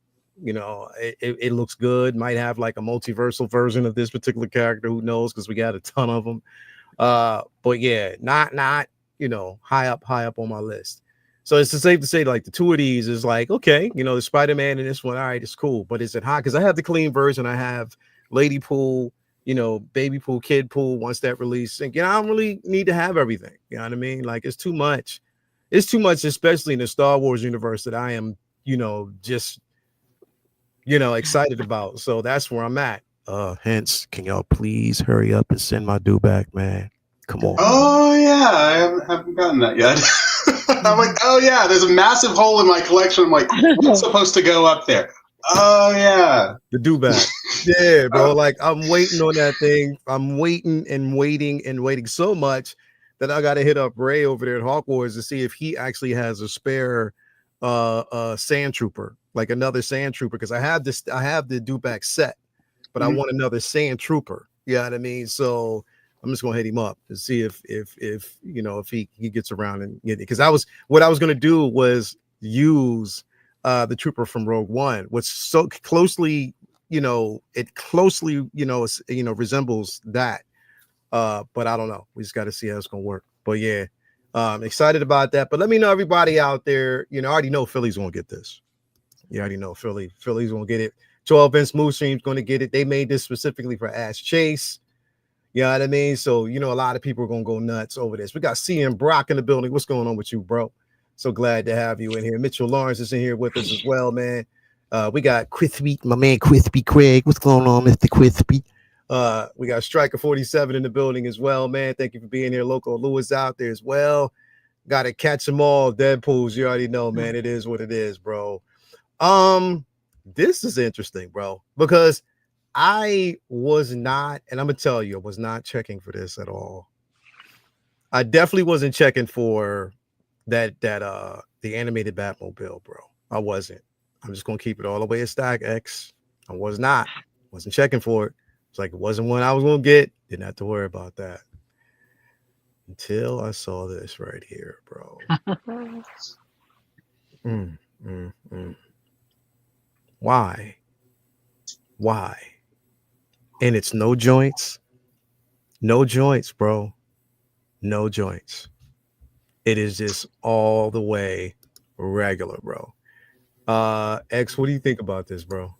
it looks good. Might have like a multiversal version of this particular character. Who knows? Because we got a ton of them. But yeah, not high up on my list. So it's safe to say, like, the two of these is like, okay, the Spider-Man and this one, all right, it's cool. But is it hot? Because I have the clean version. I have Lady Pool, Baby Pool, Kid Pool, once that release. And, I don't really need to have everything. You know what I mean? Like, it's too much. It's too much, especially in the Star Wars universe, that I am, just, excited about. So that's where I'm at. Hence, can y'all please hurry up and send my due back, man? Come on. Oh, yeah. I haven't gotten that yet. I'm like, oh, yeah, there's a massive hole in my collection. I'm like, what's supposed to go up there? Oh, yeah. The do back. Yeah, bro. Like, I'm waiting on that thing. I'm waiting and waiting and waiting so much that I got to hit up Ray over there at Hawk Wars to see if he actually has a spare sand trooper, like another sand trooper, because I have the do back set, but I want another sand trooper. You know what I mean? So I'm just gonna hit him up to see if he gets around and get it. Because what I was gonna do was use the trooper from Rogue One, which so closely, resembles that. But I don't know. We just got to see how it's gonna work. But yeah, excited about that. But let me know, everybody out there, I already know Philly's gonna get this. You already know Philly's gonna get it. 12-inch smooth stream's gonna get it. They made this specifically for Ash Chase. You know what I mean? So, you know, a lot of people are gonna go nuts over this. We got CM Brock in the building. What's going on with you, bro? So glad to have you in here. Mitchell Lawrence is in here with us as well, man. We got Crispy, my man Crispy Craig. What's going on, Mr. Crispy? We got Striker 47 in the building as well, man. Thank you for being here. Loco Lewis out there as well. Got to catch them all. Deadpools, you already know, man. It is what it is, bro. This is interesting, bro, because I was not, and I'm gonna tell you, I was not checking for this at all. I definitely wasn't checking for that the animated Batmobile, bro. I wasn't. I'm just gonna keep it all the way at Stack X. I wasn't checking for it. It's like it wasn't one I was gonna get. Didn't have to worry about that until I saw this right here, bro. Why? And it's no joints, bro. No joints. It is just all the way regular, bro. X, what do you think about this, bro?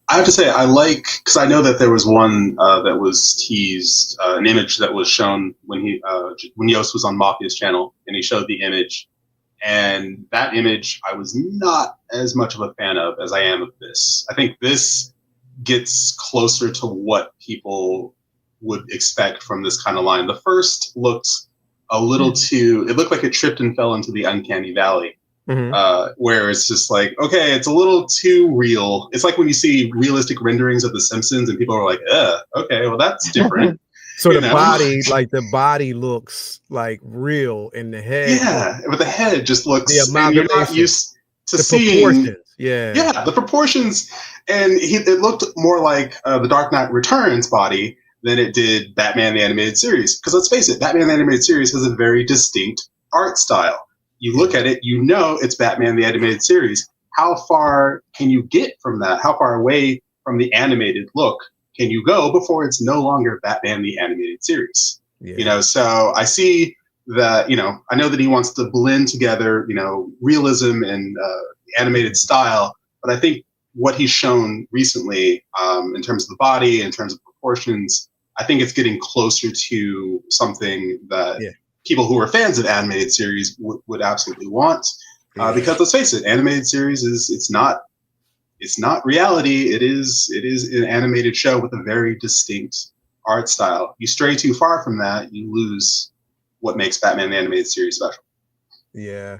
I have to say, I like, because I know that there was one that was teased, an image that was shown when Yost was on Mafia's channel, and he showed the image. And that image, I was not as much of a fan of as I am of this. I think this gets closer to what people would expect from this kind of line. The first looked a little too, it looked like it tripped and fell into the uncanny valley, where it's just like, okay, it's a little too real. It's like when you see realistic renderings of The Simpsons and people are like, okay, well, that's different. So the body looks like real in the head. Yeah, but the head just looks, and you're not used to seeing the proportions. And it looked more like the Dark Knight Returns body than it did Batman the Animated Series. Because let's face it, Batman the Animated Series has a very distinct art style. You look at it, you know it's Batman the Animated Series. How far can you get from that? How far away from the animated look can you go before it's no longer Batman the Animated Series? You know, so I see that, you know, I know that he wants to blend together, you know, realism and animated style, but I think what he's shown recently in terms of the body, in terms of proportions, I think it's getting closer to something that people who are fans of animated series would absolutely want. Because let's face it, animated series it's not reality. It is an animated show with a very distinct art style. You stray too far from that, you lose what makes Batman the Animated Series special. Yeah,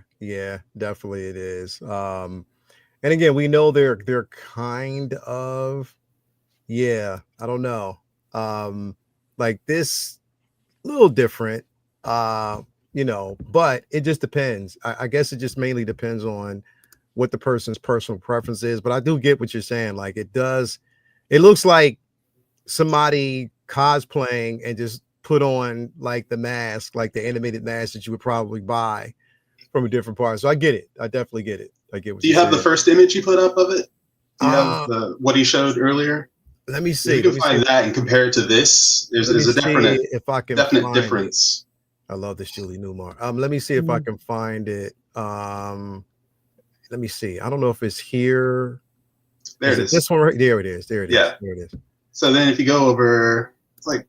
definitely it is. And again, we know they're kind of, I don't know. Like this little different, you know, but it just depends. I guess it just mainly depends on what the person's personal preference is. But I do get what you're saying. Like it looks like somebody cosplaying and just put on like the mask, like the animated mask that you would probably buy from a different part. So I get it. I definitely get it. I get what Do you have the first image you put up of it? Do you have what he showed earlier? Let me see. If you can find that and compare it to this, there's a definite difference. I love this Julie Newmar. Let me see if I can find it. Let me see. I don't know if it's here. There it is. This one right there. It is. There it is. Yeah. There it is. So then if you go over, it's like,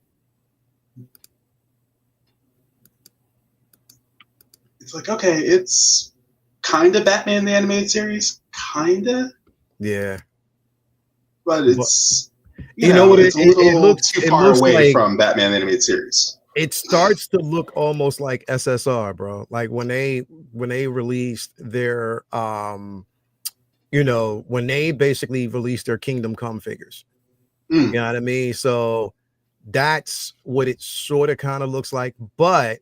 okay, it's kind of Batman the Animated Series. Kind of. Yeah. But it's, you know what, it's a little too far away from Batman the Animated Series. It starts to look almost like SSR, bro. Like when they released their you know, when they basically released their Kingdom Come figures. You know what I mean? So that's what it sort of kind of looks like. But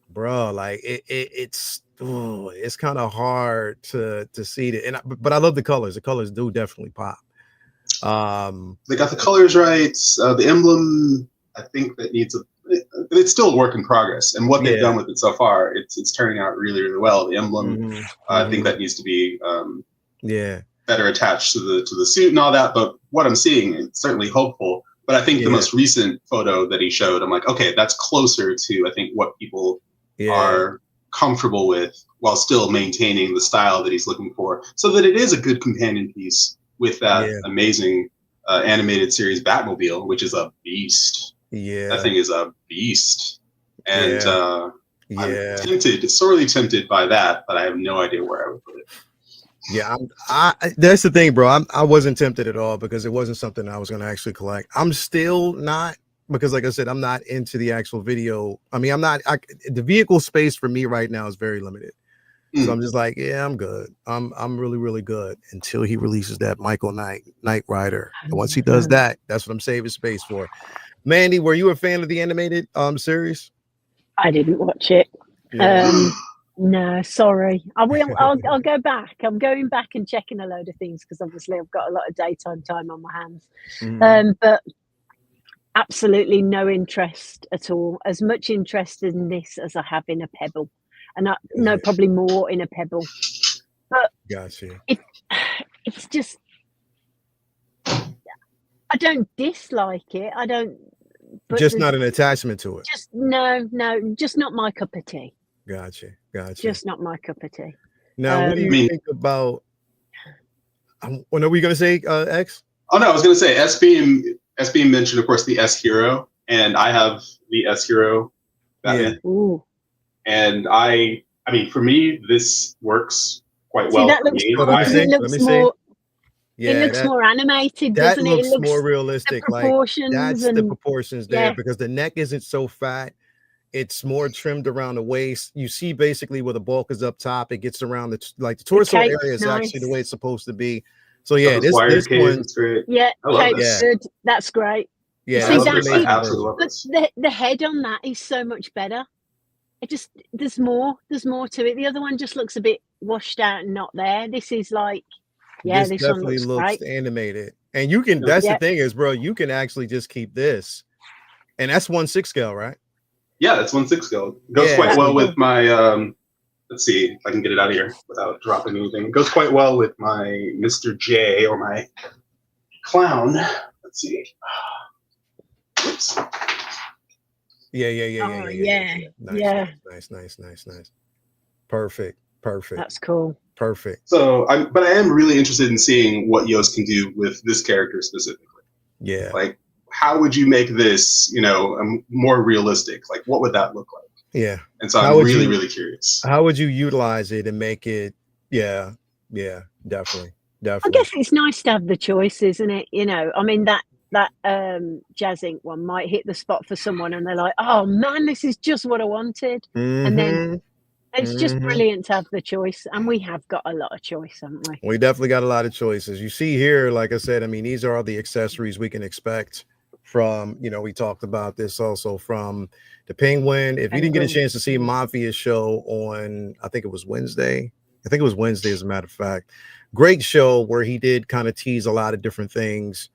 bro, like it's kind of hard to see it. But I love the colors. The colors do definitely pop. They got the colors right. The emblem, I think that it's still a work in progress, and what they've done with it so far, it's turning out really, really well. The emblem, I think that needs to be better attached to the suit and all that. But what I'm seeing is certainly hopeful. But I think the most recent photo that he showed, I'm like, okay, that's closer to I think what people are comfortable with while still maintaining the style that he's looking for, so that it is a good companion piece with that amazing animated series Batmobile, which is a beast. Yeah, that thing is a beast. And I'm sorely tempted by that, but I have no idea where I would put it. Yeah, that's the thing, bro. I wasn't tempted at all because it wasn't something I was going to actually collect. I'm still not, because like I said, I'm not into the actual video. I mean, the vehicle space for me right now is very limited. So I'm just like, yeah, I'm good. I'm really, really good until he releases that Michael Knight Rider. And once he does that, that's what I'm saving space for. Mandy, were you a fan of the animated series? I didn't watch it. Yeah. No, sorry. I will. I'll go back. I'm going back and checking a load of things because obviously I've got a lot of daytime time on my hands. But absolutely no interest at all. As much interest in this as I have in a Pebble, and probably more in a Pebble. But gotcha. It's just I don't dislike it. I don't. But just not an attachment to it. Just no, just not my cup of tea. Gotcha. Just not my cup of tea. Now, what do you think about? What are we going to say, X? Oh no, I was going to say S-Beam mentioned, of course, the S Hero, and I have the S Hero Batman. Yeah. Ooh. And I mean, for me, this works quite well. That looks cool. It looks more. Yeah, it looks more animated, doesn't it? It looks more realistic. The proportions that's the proportions there because the neck isn't so fat. It's more trimmed around the waist. You see basically where the bulk is up top. It gets around the torso area is actually the way it's supposed to be. So yeah, this one's great. Yeah, cape's good. That's great. Yeah, see, the head on that is so much better. It just there's more to it. The other one just looks a bit washed out and not there. This is like this definitely one looks great. Animated. And you can that's the thing is, bro, you can actually just keep this. And that's 1/6 scale, right? Yeah, that's 1/6 scale. Goes quite well with my let's see if I can get it out of here without dropping anything. It goes quite well with my Mr. J or my clown. Let's see. Oops. Yeah. Nice. Perfect. That's cool. Perfect. So, but I am really interested in seeing what Yoast can do with this character specifically. Yeah. Like, how would you make this, more realistic? Like, what would that look like? Yeah. And so I'm really curious. How would you utilize it and make it? Yeah, definitely. I guess it's nice to have the choice, isn't it? I mean that Jazz Ink one might hit the spot for someone, and they're like, "Oh man, this is just what I wanted," and then. It's just brilliant to have the choice, and we have got a lot of choice, haven't we? We definitely got a lot of choices. You see here, like I said, I mean, these are all the accessories we can expect from, we talked about this also from the Penguin. If you didn't get a chance to see Mafia's show on, I think it was Wednesday. As a matter of fact. Great show where he did kind of tease a lot of different things.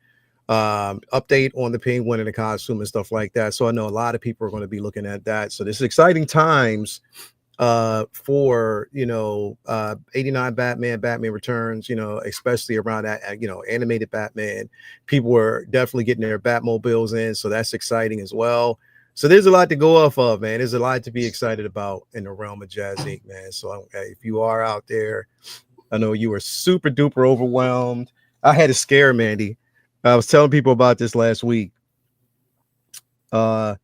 Update on the Penguin and the costume and stuff like that. So I know a lot of people are going to be looking at that. So this is exciting times for 89 Batman Returns, especially around that animated Batman. People were definitely getting their Batmobiles in, so that's exciting as well. So there's a lot to go off of, man. There's a lot to be excited about in the realm of Jazz Ink, man. So if you are out there, I know you were super duper overwhelmed. I had a scare, Mandy. I was telling people about this last week. I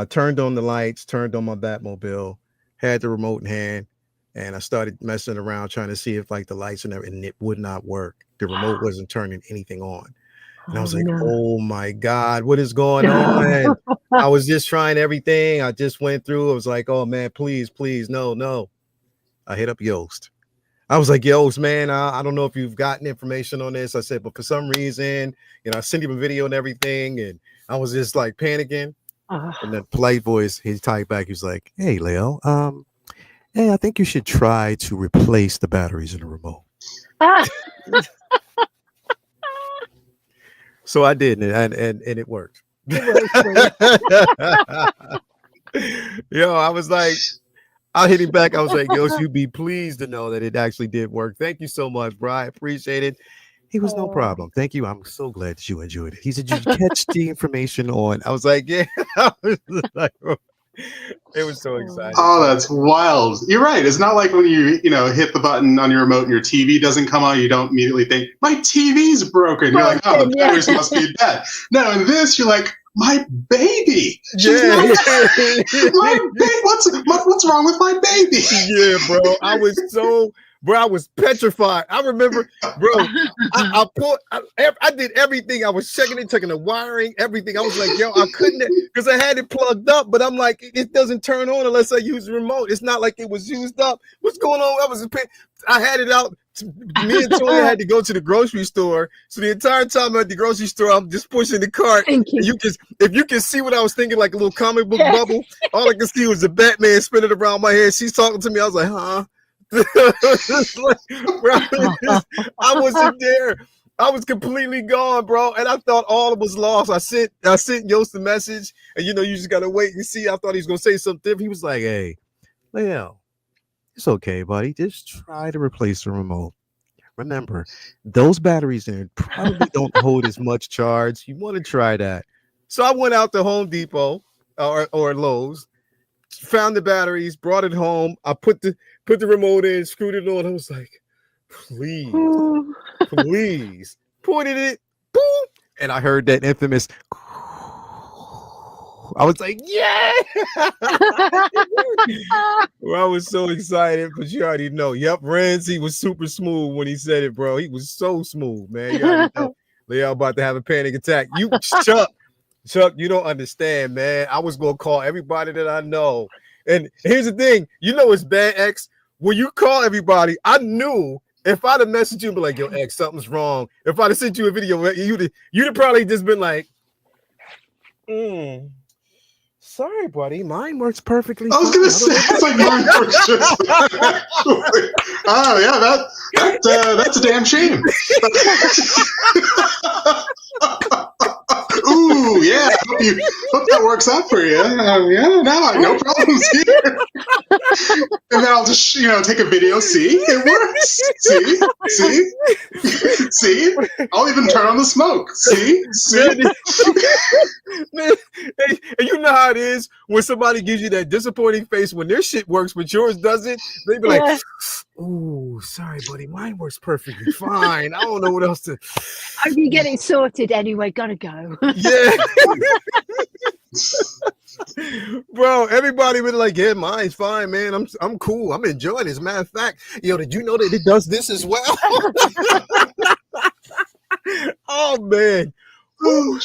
turned on the lights, turned on my Batmobile, had the remote in hand, and I started messing around trying to see if the lights and everything, and it would not work. The remote wasn't turning anything on. And I was like, oh my God, what is going on? I was just trying everything. I just went through. I was like, oh man, please, no. I hit up Yoast. I was like, Yoast, man, I don't know if you've gotten information on this. I said, but for some reason, I sent him a video and everything, and I was just like panicking. And that polite voice, he typed back. He was like, "Hey, Leo, hey, I think you should try to replace the batteries in the remote." So I did, and it worked. Yo, I was like, I hit him back. I was like, "Yo, you'd be pleased to know that it actually did work. Thank you so much, bro. I appreciate it." He was no problem. Thank you. I'm so glad that you enjoyed it. He said, "Did you catch the information on?" I was like, "Yeah." I was like, It was so exciting. Oh, that's wild. You're right. It's not like when you hit the button on your remote and your TV doesn't come on, you don't immediately think, my TV's broken. You're like, oh, the batteries must be dead. No, in this, you're like, my baby. She's not my baby. What's wrong with my baby? Yeah, bro. I was petrified. I remember, bro, I did everything. I was checking the wiring, everything. I was like, yo, I couldn't, because I had it plugged up, but I'm like, it doesn't turn on unless I use the remote. It's not like it was used up. What's going on? I had it out. Me and Toya had to go to the grocery store. So the entire time at the grocery store, I'm just pushing the cart. And if you can see what I was thinking, like a little comic book bubble, all I could see was the Batman spinning around my head. She's talking to me. I was like, huh? I wasn't there. I was completely gone, bro, and I thought all was lost. I sent Yost a message, and you just gotta wait and see. I thought he was gonna say something. He was like, "Hey, Leo, it's okay, buddy. Just try to replace the remote. Remember, those batteries in it probably don't hold as much charge. You want to try that." So I went out to Home Depot or Lowe's, found the batteries, brought it home. I put the remote in, screwed it on. I was like, please, put it in, boom. And I heard that infamous, I was like, yeah. Well, I was so excited, but you already know. Yep, Renzi was super smooth when he said it, bro. He was so smooth, man. You already know. Leo about to have a panic attack. Chuck, you don't understand, man. I was going to call everybody that I know. And here's the thing. It's bad, X. When you call everybody, I knew if I'd have messaged you and be like, yo, X, something's wrong. If I'd have sent you a video, you'd have probably just been like, sorry, buddy. Mine works perfectly. I was going to say, it's like mine works just fine. Oh, yeah, that's a damn shame. Ooh, yeah. Hope that works out for you. No problems here. And then I'll just, take a video. See, it works. See. I'll even turn on the smoke. See. Man, and you know how it is when somebody gives you that disappointing face when their shit works but yours doesn't. They be like, "Ooh, sorry, buddy. Mine works perfectly fine. I don't know what else to." You get it sorted anyway. Gotta go. Yeah. Bro, everybody been like, yeah, mine's fine, man. I'm cool. I'm enjoying it. As a matter of fact, did you know that it does this as well? Oh man. Oh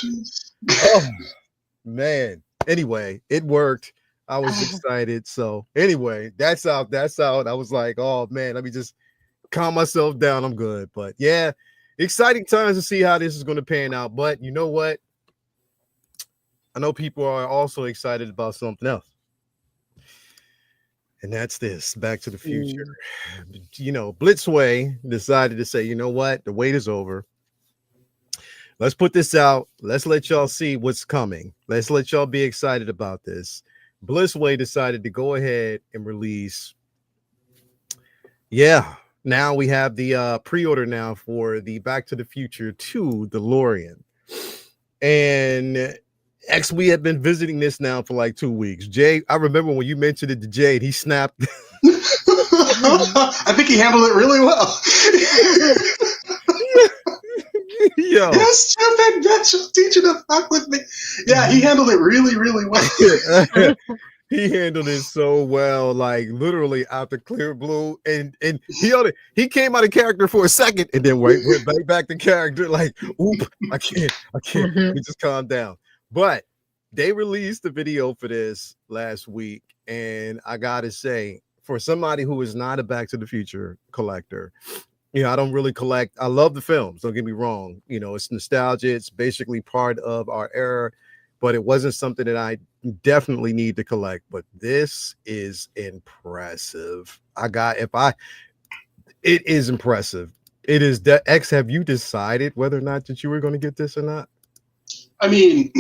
man. Anyway, it worked. I was excited. So anyway, that's out. I was like, oh man, let me just calm myself down. I'm good. But yeah, exciting times to see how this is going to pan out. But you know what? I know people are also excited about something else. And that's this, Back to the Future. Blitzway decided to say, you know what? The wait is over. Let's put this out. Let's let y'all see what's coming. Let's let y'all be excited about this. Blitzway decided to go ahead and release. Yeah. Now we have the pre-order now for the Back to the Future 2 DeLorean. And X, we have been visiting this now for like 2 weeks. Jay, I remember when you mentioned it to Jade, he snapped. I think he handled it really well. Yo. Yes, Jeff, teach you to fuck with me. Yeah, he handled it really, really well. He handled it so well, like literally out the clear blue, and he came out of character for a second, and then went back to character. Like, oop, I can't. Let me just calm down. But they released the video for this last week, and I gotta say, for somebody who is not a Back to the Future collector, I don't really collect. I love the films. Don't get me wrong. It's nostalgia. It's basically part of our era, but it wasn't something that I definitely need to collect. But this is impressive. It is impressive. It is that X. Have you decided whether or not that you were going to get this or not? I mean,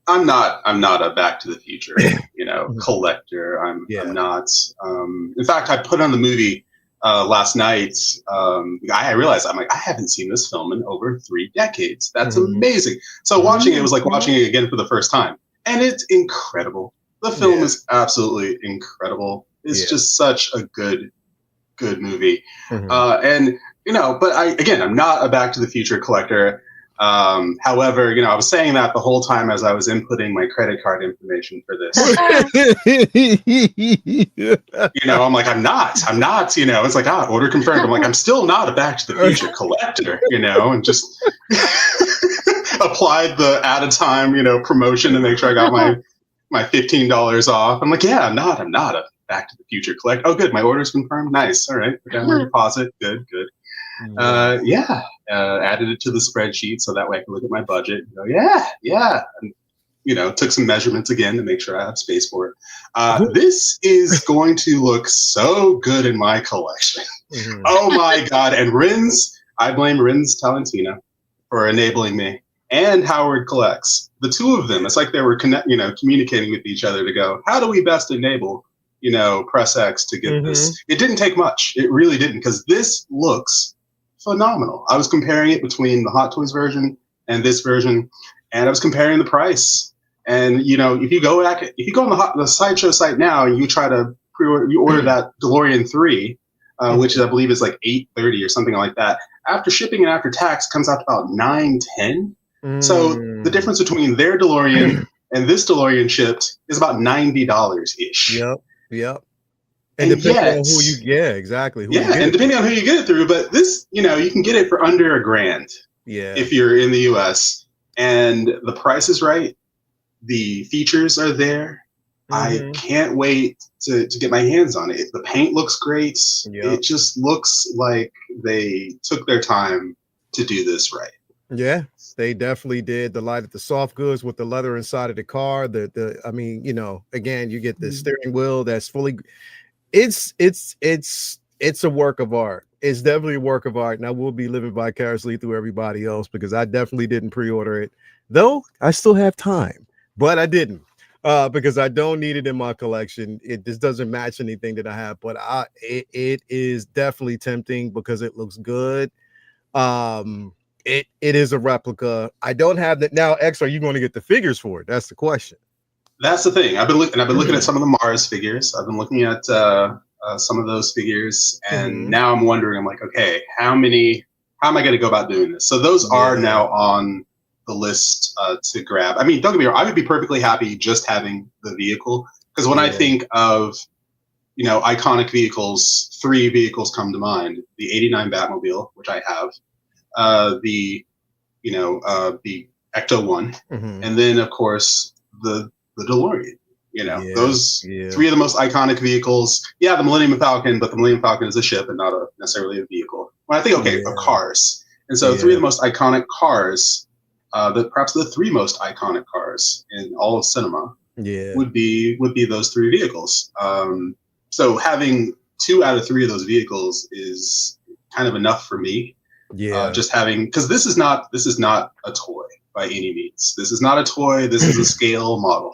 I'm not a Back to the Future, collector. I'm not. In fact, I put on the movie last night. I realized I haven't seen this film in over 3 decades. That's amazing. So watching it was like watching it again for the first time, and it's incredible. The film is absolutely incredible. It's just such a good movie. And but I'm not a Back to the Future collector. However, I was saying that the whole time as I was inputting my credit card information for this. I'm like, I'm not, it's like, order confirmed. I'm like, I'm still not a Back to the Future collector, and just applied the at a time, promotion to make sure I got my $15 off. I'm like, I'm not a Back to the Future collector. Oh, good. My order's confirmed. Nice. All right. Put down my deposit. Good. Added it to the spreadsheet so that way I can look at my budget and go, and, took some measurements again to make sure I have space for it. This is going to look so good in my collection. Oh my God. And I blame Rins Talentina for enabling me, and Howard Collects. The two of them, it's like they were communicating with each other to go, how do we best enable, Press X to get this? It didn't take much. It really didn't, because this looks phenomenal. I was comparing it between the Hot Toys version and this version, and I was comparing the price. And if you go on the Sideshow site now and you try to order that DeLorean 3, which I believe is like $830 or something like that. After shipping and after tax, comes out to about $910. So the difference between their DeLorean and this DeLorean shipped is about $90 ish. Yep. And depending on who you get, exactly. And depending on who you get it through, but this, you can get it for under $1,000. Yeah. If you're in the US, and the price is right, the features are there. I can't wait to get my hands on it. The paint looks great. It just looks like they took their time to do this right. Yeah, they definitely did. The light at the soft goods with the leather inside of the car. Again, you get the steering wheel that's fully. It's a work of art. It's definitely a work of art, and I will be living vicariously through everybody else because I definitely didn't pre-order it, though I still have time, but I didn't. Because I don't need it in my collection. It just doesn't match anything that I have, but it is definitely tempting because it looks good. It is a replica. I don't have that now. X, are you going to get the figures for it? That's the question. That's the thing. I've been looking at some of the Mars figures. I've been looking at some of those figures, and now I'm wondering. I'm like, okay, how am I going to go about doing this? So those are now on the list to grab. I mean, don't get me wrong, I would be perfectly happy just having the vehicle, because when I think of iconic vehicles, 3 vehicles come to mind: the '89 Batmobile, which I have, the Ecto 1, and then of course the DeLorean. Those 3 of the most iconic vehicles. The Millennium Falcon, but the Millennium Falcon is a ship and not necessarily a vehicle. When I think of cars, and so 3 of the most iconic cars. Perhaps the 3 most iconic cars in all of cinema would be those 3 vehicles. So having 2 out of 3 of those vehicles is kind of enough for me. Just having, because this is not a toy by any means. This is not a toy. This is a scale model.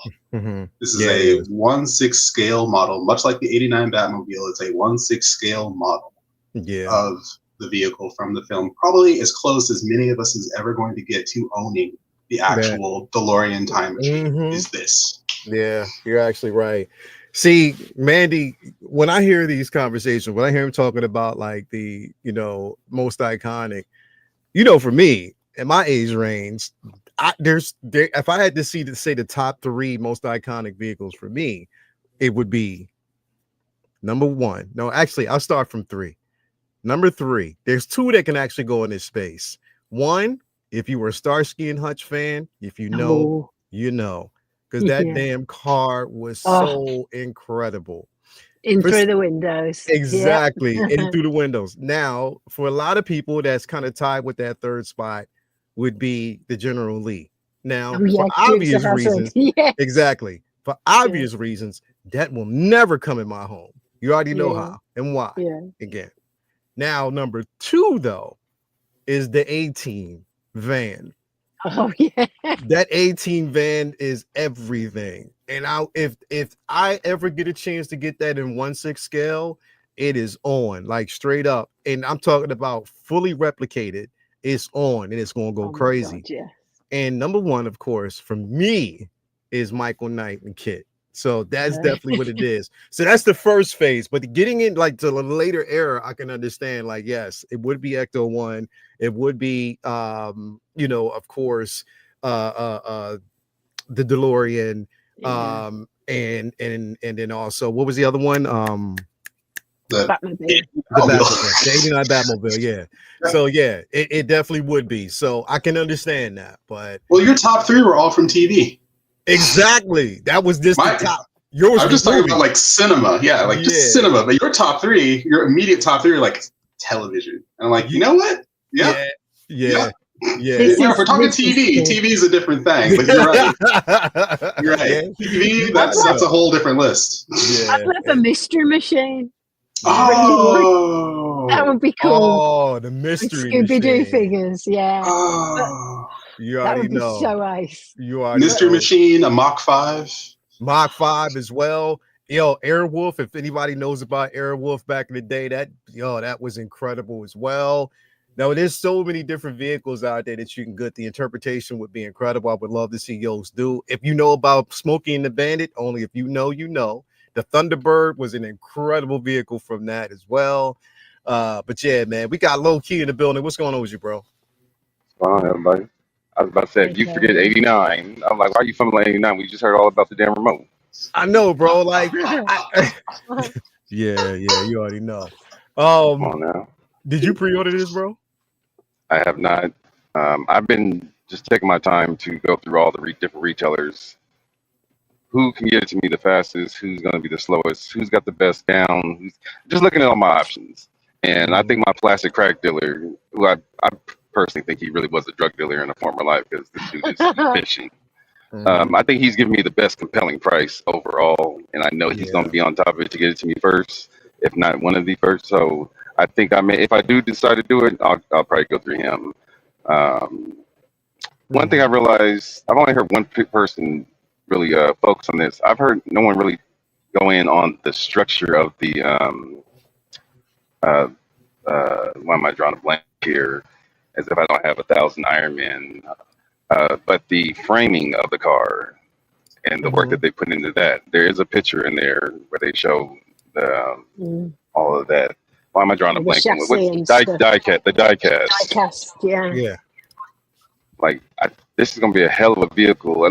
This is a 1/6 scale model, much like the '89 Batmobile. It's a 1/6 scale model of the vehicle from the film, probably as close as many of us is ever going to get to owning the actual DeLorean time machine is this. Yeah, you're actually right. See, Mandy, when I hear these conversations, when I hear him talking about like the, most iconic, for me, in my age range, if I had to say the top 3 most iconic vehicles for me, it would be number 1. No, actually, I'll start from 3. Number 3, there's 2 that can actually go in this space. 1, if you were a Starsky and Hutch fan, if you know, because that damn car was so incredible. Through the windows. Exactly, in through the windows. Now, for a lot of people, that's kind of tied with that 3rd spot would be the General Lee. Now, for obvious reasons, exactly. For obvious reasons, that will never come in my home. You already know how and why. Again. Now, number 2, though, is the A-Team van. Oh, yeah. That A-Team van is everything. And if I ever get a chance to get that in 1/6 scale, it is on, like straight up. And I'm talking about fully replicated. It's on, and it's going to go crazy. God, And number 1, of course, for me, is Michael Knight and Kit. So that's definitely what it is. So that's the first phase. But getting in like to the later era, I can understand. Like, yes, it would be Ecto 1. It would be you know, of course, the DeLorean. And then also, what was the other one? The Batmobile. The Batmobile. The 89 Batmobile, yeah. So yeah, it definitely would be. So I can understand that. But well, your top 3 were all from TV. Exactly. That was just the top. Yours I'm just talking about like cinema. Yeah, like just cinema. But your top 3, your immediate top 3 are like television. And I'm like, you know what? Yeah. If we're talking TV, TV is a different thing. But you're right. You're right. Yeah. TV, that's a whole different list. I'd love a mystery machine. Oh, that would be cool. Oh, the mystery Scooby-Doo figures, yeah. Oh, you already know. So nice. You already mystery machine, a Mach 5. Mach 5 as well. Yo, Airwolf. If anybody knows about Airwolf back in the day, that was incredible as well. Now, there's so many different vehicles out there that you can get. The interpretation would be incredible. I would love to see yours do. If you know about Smokey and the Bandit, only if you know, you know. The Thunderbird was an incredible vehicle from that as well. But yeah, man, we got Low Key in the building. What's going on with you, bro? What's going on, everybody? I was about to say, if you forget 89, I'm like, why are you fumbling 89? We just heard all about the damn remote. I know, bro. Like, yeah, you already know. Come on now. Did you pre-order this, bro? I have not. I've been just taking my time to go through all the different retailers. Who can get it to me the fastest? Who's going to be the slowest? Who's got the best down? Just looking at all my options. And I think my plastic crack dealer, who I personally think he really was a drug dealer in a former life because this dude is efficient. I think he's giving me the best compelling price overall. And I know he's going to be on top of it to get it to me first, if not one of the first. So I think if I do decide to do it, I'll probably go through him. One thing I realized, I've only heard one person really focus on this. I've heard no one really go in on the structure of the why am I drawing a blank here, as if I don't have 1,000 Iron Men, but the framing of the car and the work that they put into that. There is a picture in there where they show all of that. Why am I drawing a blank? What's die-cast? The die-cast. Die-cast, yeah. Like, this is going to be a hell of a vehicle.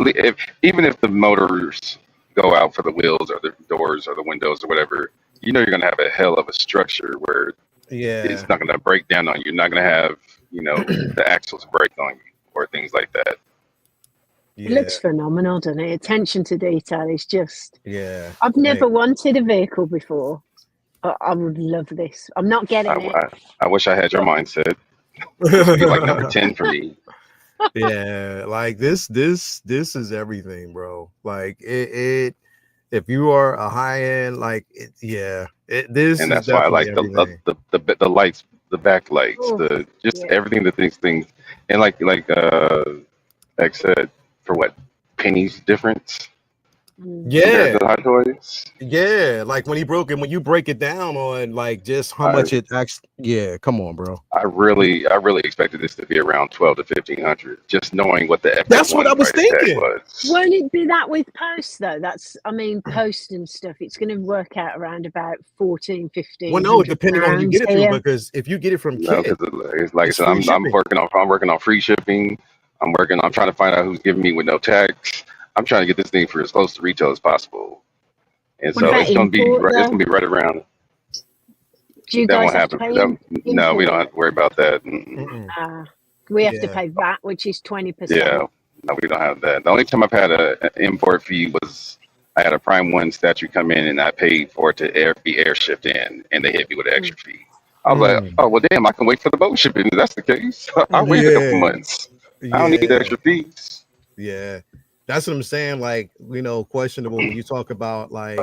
Even if the motors go out for the wheels or the doors or the windows or whatever, you know you're going to have a hell of a structure where it's not going to break down on you. You're not going to have, the axles break on you or things like that. It looks phenomenal, doesn't it? Attention to detail is just... Yeah. I've never wanted a vehicle before, but I would love this. I'm not getting it. I wish I had your mindset. This would be like number 10 for me. Yeah, like this is everything, bro. Like it if you are a high end, like this, and that's why I like the lights, the backlights, everything that these things, and like X said, for what pennies difference. Yeah, the Hot Toys. Yeah, like when you break it down on like just how much it actually. Yeah, come on, bro. I really expected this to be around 1,200 to 1,500. Just knowing what the that's what I was thinking. Won't it be that with post though? Post and stuff. It's going to work out around about 14, 15. Well, no, depending on who you get it through, because if you get it from Kit, it's like I said, I'm working on free shipping. I'm trying to find out who's giving me with no tax. I'm trying to get this thing for as close to retail as possible, and so it's going to be right around. Do you guys have to pay no, we don't have to worry about that. We have to pay VAT, which is 20%. Yeah, no, we don't have that. The only time I've had an import fee was I had a Prime 1 statue come in, and I paid for it to be airshipped in, and they hit me with an extra fee. I was like, oh well, damn, I can wait for the boat shipping. If that's the case, I'll wait a couple months. I don't need the extra fees. Yeah. That's what I'm saying. Like, questionable when you talk about like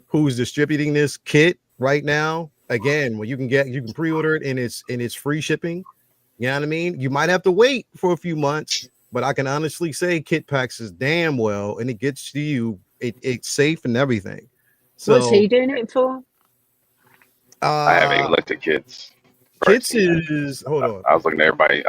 who's distributing this kit right now. Again, when you can pre-order it and it's free shipping. You know what I mean? You might have to wait for a few months, but I can honestly say Kit Packs is damn well, and it gets to you. It's safe and everything. So, what's he doing it for? I haven't even looked at Kits. Kits is hold on. I was looking at everybody.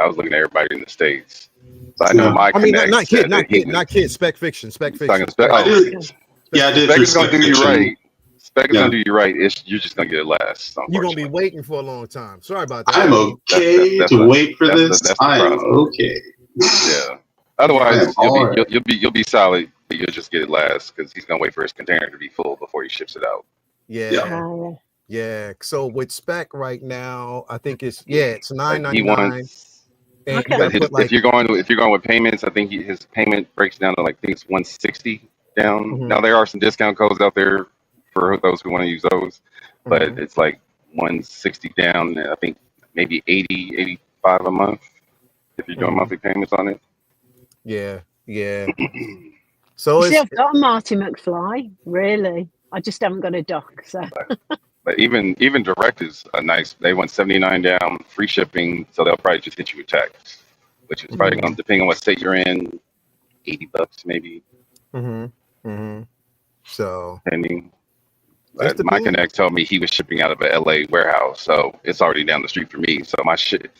in the States. So I know my. not Kit. Spec Fiction. Oh, Yeah, I did. Spec through is gonna do you Fiction. right. Spec is gonna do you right. You're just gonna get it last. You're gonna be waiting for a long time. Sorry about that. I'm okay to wait for this. I'm okay. Yeah. Otherwise, you'll be solid. But you'll just get it last because he's gonna wait for his container to be full before he ships it out. Yeah. Yeah. So with Spec right now, I think it's $9.99. He wants. Okay. If you're going with payments, I think his payment breaks down to like I think it's 160 down. Mm-hmm. Now there are some discount codes out there for those who want to use those, but it's like 160 down. I think maybe 80, 85 a month if you're doing monthly payments on it. Yeah. So I've got a Marty McFly. Really, I just haven't got a dock. So. But even direct is a nice. They want 79 down, free shipping, so they'll probably just hit you with tax, which is probably going to, depending on what state you're in, $80 maybe. So depending. But my connect told me he was shipping out of a LA warehouse, so it's already down the street for me. So my shit,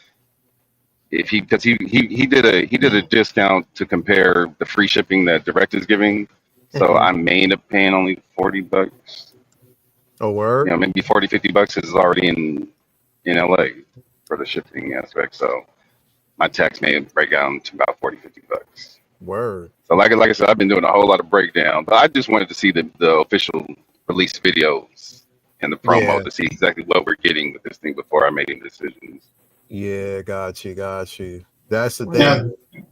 if he did a discount to compare the free shipping that direct is giving, so I may end up paying only $40. Oh, word? You know, maybe $40-$50 is already in LA for the shipping aspect. So my tax may break down to about $40-$50. Word. So like I said, I've been doing a whole lot of breakdown, but I just wanted to see the official release videos and the promo to see exactly what we're getting with this thing before I made any decisions. Yeah, got you. That's the thing.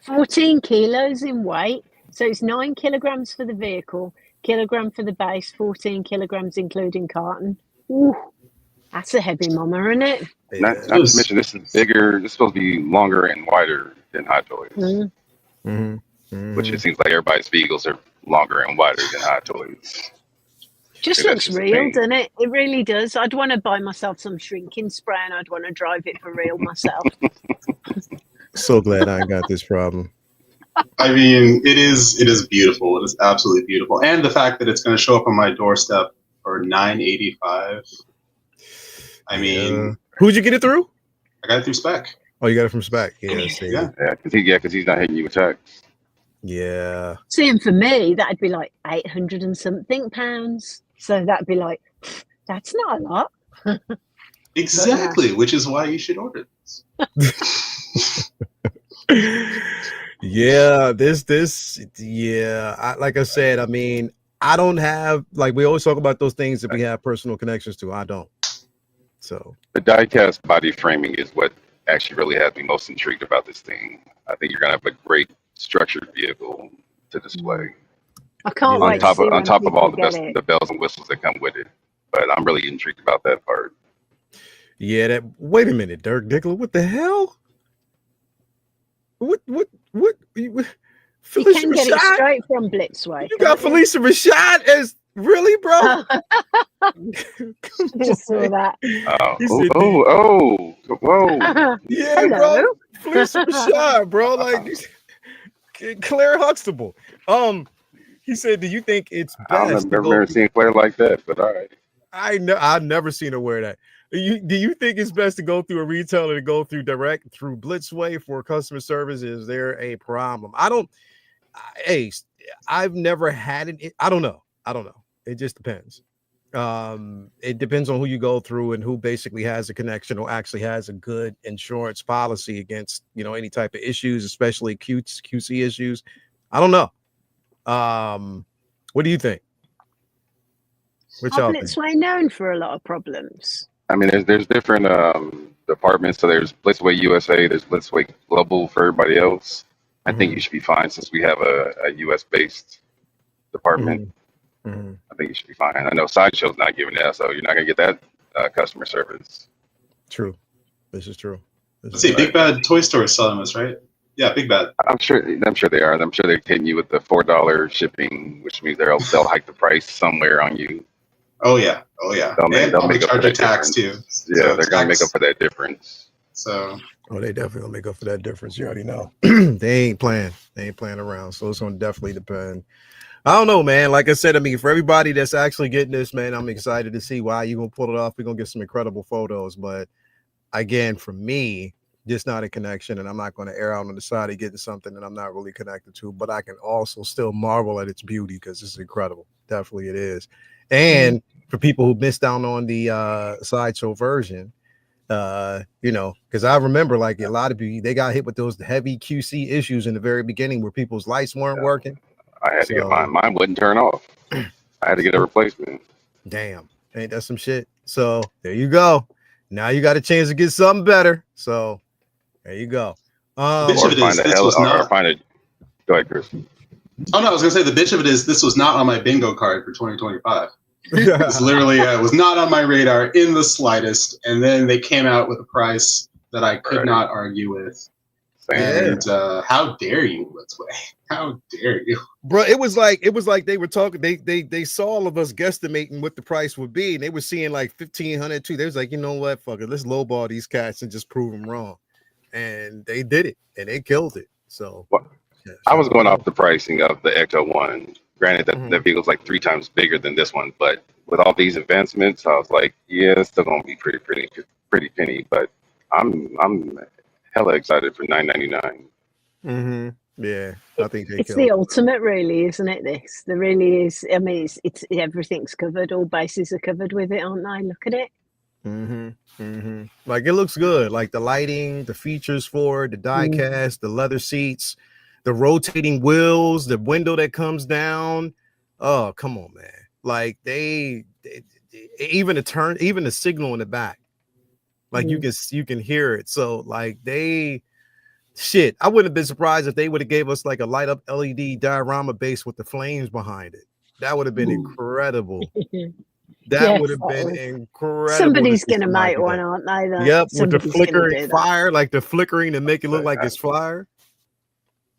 14 kilos in weight. So it's 9 kilograms for the vehicle, kilogram for the base, 14 kilograms including carton. Ooh, that's a heavy mama, isn't it? Not to mention this is bigger. This is supposed to be longer and wider than Hot Toys. Which it seems like everybody's vehicles are longer and wider than Hot Toys. Just looks real, doesn't it? It really does. I'd want to buy myself some shrinking spray and I'd want to drive it for real myself. So glad I ain't got this problem. I mean, it is beautiful. It is absolutely beautiful. And the fact that it's going to show up on my doorstep for $9.85. I mean, who'd you get it through? I got it through Spec. Oh, you got it from Spec. Yeah, because he's not hitting you with tax. Yeah. See, and for me, that'd be like 800 and something pounds. So that'd be like, that's not a lot. Exactly, which is why you should order this. Yeah, like I said, I mean, I don't have, like, we always talk about those things that we have personal connections to. I don't. So the die-cast body framing is what actually really has me most intrigued about this thing. I think you're gonna have a great structured vehicle to display. I can't wait on top of all the bells and whistles that come with it. But I'm really intrigued about that part. Yeah, wait a minute, Dirk Dickler, what the hell? What? Felicia you can get Rashad? It straight from Blitzway. You got Felicia Rashad as really, bro? Just saw that. Whoa. Yeah, hello? Bro. Felicia Rashad, bro. Like Claire Huxtable. He said, "Do you think it's best?" I've never seen Claire like that, but all right. I've never seen her wear that. Do you think it's best to go through a retailer to go through direct through Blitzway for customer service? Is there a problem? I've never had it. I don't know. It just depends. It depends on who you go through and who basically has a connection or actually has a good insurance policy against, any type of issues, especially QC issues. I don't know. What do you think? Blitzway known for a lot of problems. I mean, there's different departments. So there's Blitzway USA, there's Blitzway Global for everybody else. I think you should be fine since we have a US based department. I think you should be fine. I know Sideshow's not giving that, so you're not gonna get that customer service. True. This is true. Let's see, Big Bad Toy Store is selling this, right? Yeah, Big Bad. I'm sure they are. I'm sure they're hitting you with the $4 shipping, which means they'll hike the price somewhere on you. Oh yeah. They'll make up for that tax too. Yeah, they're gonna make up for that difference. So. Oh, they definitely gonna make up for that difference. You already know. They ain't playing around. So it's gonna definitely depend. I don't know, man. Like I said, I mean, for everybody that's actually getting this, man, I'm excited to see why you're gonna pull it off. We're gonna get some incredible photos. But again, for me, just not a connection, and I'm not going to err out on the side of getting something that I'm not really connected to, but I can also still marvel at its beauty because it's incredible. Definitely it is. And for people who missed out on the sideshow version, you know, because I remember like a lot of people, they got hit with those heavy QC issues in the very beginning where people's lights weren't working. I had to get mine wouldn't turn off. I had to get a replacement. Damn, ain't that some shit? So there you go. Now you got a chance to get something better. So there you go. The bitch of it is, this was not. Go ahead, Chris. Oh no, I was gonna say the bitch of it is this was not on my bingo card for 2025. This literally was not on my radar in the slightest, and then they came out with a price that I could not argue with. And how dare you, Let's Way? How dare you, bro? It was like they were talking. They saw all of us guesstimating what the price would be, and they were seeing like 1,500 too. They was like, you know what, fuck it, let's lowball these cats and just prove them wrong. And they did it, and they killed it. So I was going off the pricing of the Ecto One. Granted that the vehicle's like 3 times bigger than this one, but with all these advancements, I was like, yeah, it's still gonna be pretty penny. But I'm hella excited for $9.99. Yeah, I think it's the ultimate, really, isn't it? This there really is. I mean, it's everything's covered. All bases are covered with it, aren't they? Look at it. Like it looks good. Like the lighting, the features for it, the die cast, the leather seats, the rotating wheels, the window that comes down. Oh, come on, man! Like they even the signal in the back. Like you can hear it. So like I wouldn't have been surprised if they would have gave us like a light up LED diorama base with the flames behind it. That would have been incredible. That would have been incredible. Somebody's gonna make one, aren't they? Yep, with the flickering fire, like the flickering to make it look like it's fire.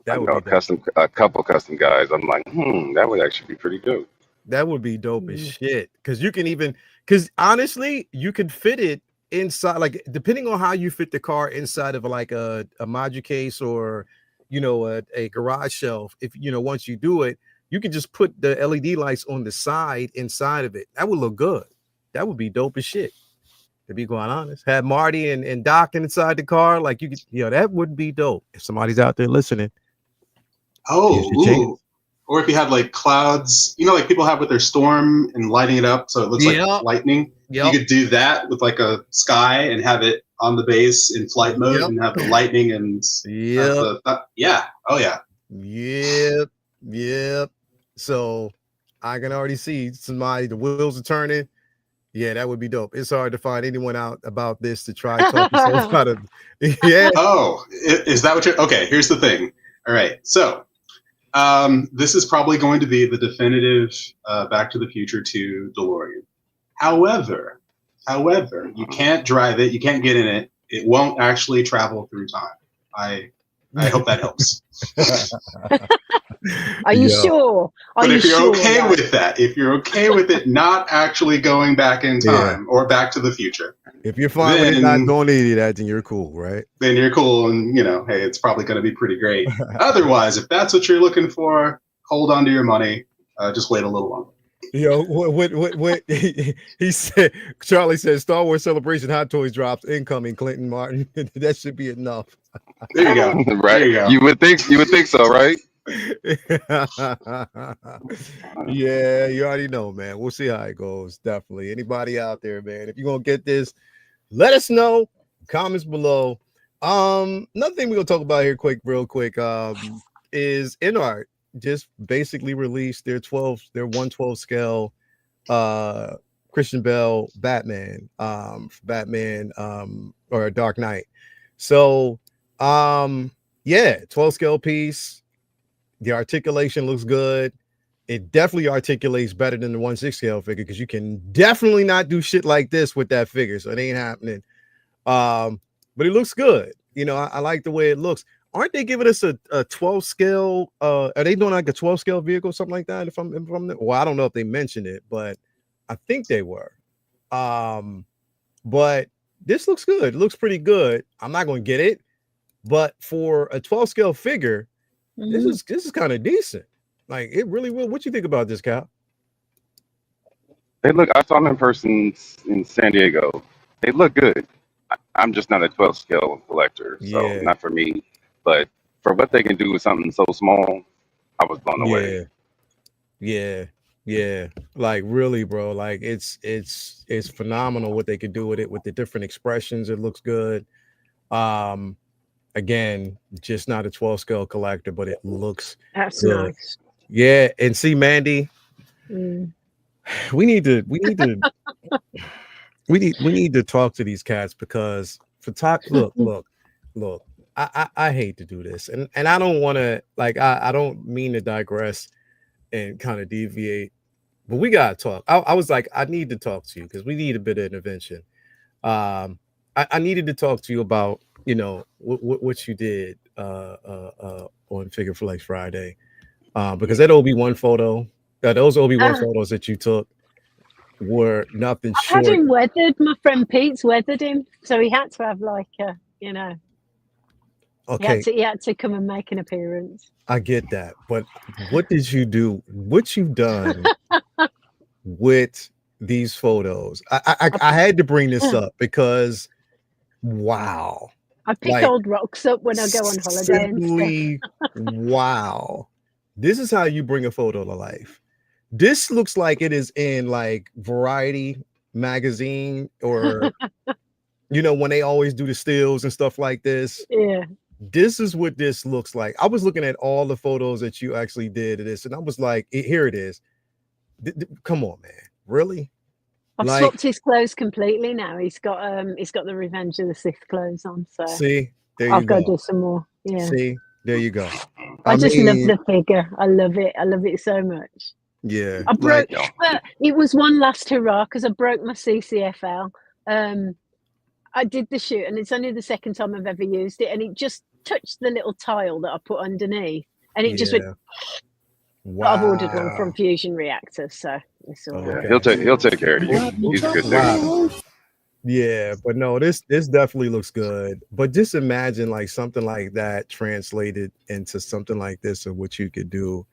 That would be a couple custom guys. I'm like, that would actually be pretty dope. That would be dope as shit. Because honestly, you could fit it inside, like depending on how you fit the car inside of like a module case or a garage shelf. If once you do it, you can just put the LED lights on the side inside of it. That would look good. That would be dope as shit. To be quite honest, have Marty and Doc inside the car, like you could, that would be dope. If somebody's out there listening. Or if you had like clouds, like people have with their storm and lighting it up so it looks like lightning. You could do that with like a sky and have it on the base in flight mode and have the lightning and So I can already see somebody, the wheels are turning. Yeah, that would be dope. It's hard to find anyone out about this to try talk yourself out of. Yeah. Oh, is that what you're? Okay, here's the thing. All right, so this is probably going to be the definitive Back to the Future 2 DeLorean. However, you can't drive it. You can't get in it. It won't actually travel through time. I hope that helps. Are you sure? But if you're okay with that, if you're okay with it not actually going back in time or back to the future, if you're fine with it not doing any of that, then you're cool, right? Then you're cool, and hey, it's probably going to be pretty great. Otherwise, if that's what you're looking for, hold on to your money. Just wait a little longer. What he said, Charlie said, Star Wars Celebration Hot Toys drops incoming. Clinton Martin. That should be enough. There you go. Right. There you go. You would think so, right? Yeah, you already know, man. We'll see how it goes. Definitely. Anybody out there, man, if you're gonna get this, let us know. Comments below. Another thing we're gonna talk about here real quick is InArt just basically released their 1/12 scale Christian Bale Batman or Dark Knight. So 12 scale piece. The articulation looks good. It definitely articulates better than the 1/6 scale figure because you can definitely not do shit like this with that figure. So it ain't happening. But it looks good. I like the way it looks. Aren't they giving us a 12 scale? Are they doing like a 12 scale vehicle, something like that? If I'm well, I don't know if they mentioned it, but I think they were. But this looks good. It looks pretty good. I'm not going to get it, but for a 12 scale figure, this is kind of decent. Like it really will. What you think about this, Cal? I saw them in person in San Diego. They look good. I'm just not a 12 scale collector, so not for me. But for what they can do with something so small, I was blown away. Yeah. Like really, bro. Like it's phenomenal what they could do with it, with the different expressions. It looks good. Again, just not a 12 scale collector, but it looks good. Nice. Yeah, and see, Mandy, we need to talk to these cats because look. I hate to do this, and I don't want to, like, I don't mean to digress and kind of deviate, but we gotta talk. I was like, I need to talk to you because we need a bit of intervention. I needed to talk to you about, you know, what you did on Figure Flex Friday, because that OB1 photo, those OB1 photos that you took were nothing short. I had him weathered. My friend Pete's weathered him, so he had to have like a, you know. Okay. He had to come and make an appearance. I get that, but what did you do? What you've done with these photos? I had to bring this up because, wow. I pick old rocks up when I go on holiday and stuff. Wow. This is how you bring a photo to life. This looks like it is in like Variety magazine, or you know, when they always do the stills and stuff like this. Yeah. This is what this looks like. I was looking at all the photos that you actually did of this, and I was like, here it is. Come on, man. Really? I've swapped his clothes completely now. He's got the Revenge of the Sith clothes on. So see, there you I've got go. to do some more. Yeah. See, there you go. I just love the figure. I love it. I love it so much. Yeah. I broke, but it was one last hurrah because I broke my CCFL. I did the shoot, and it's only the second time I've ever used it, and it just touched the little tile that I put underneath, and it just went. Wow. I've ordered one from Fusion Reactor, so it's all right. He'll take care of you. He's a good dude. Yeah, but no, this definitely looks good. But just imagine like something like that translated into something like this, of what you could do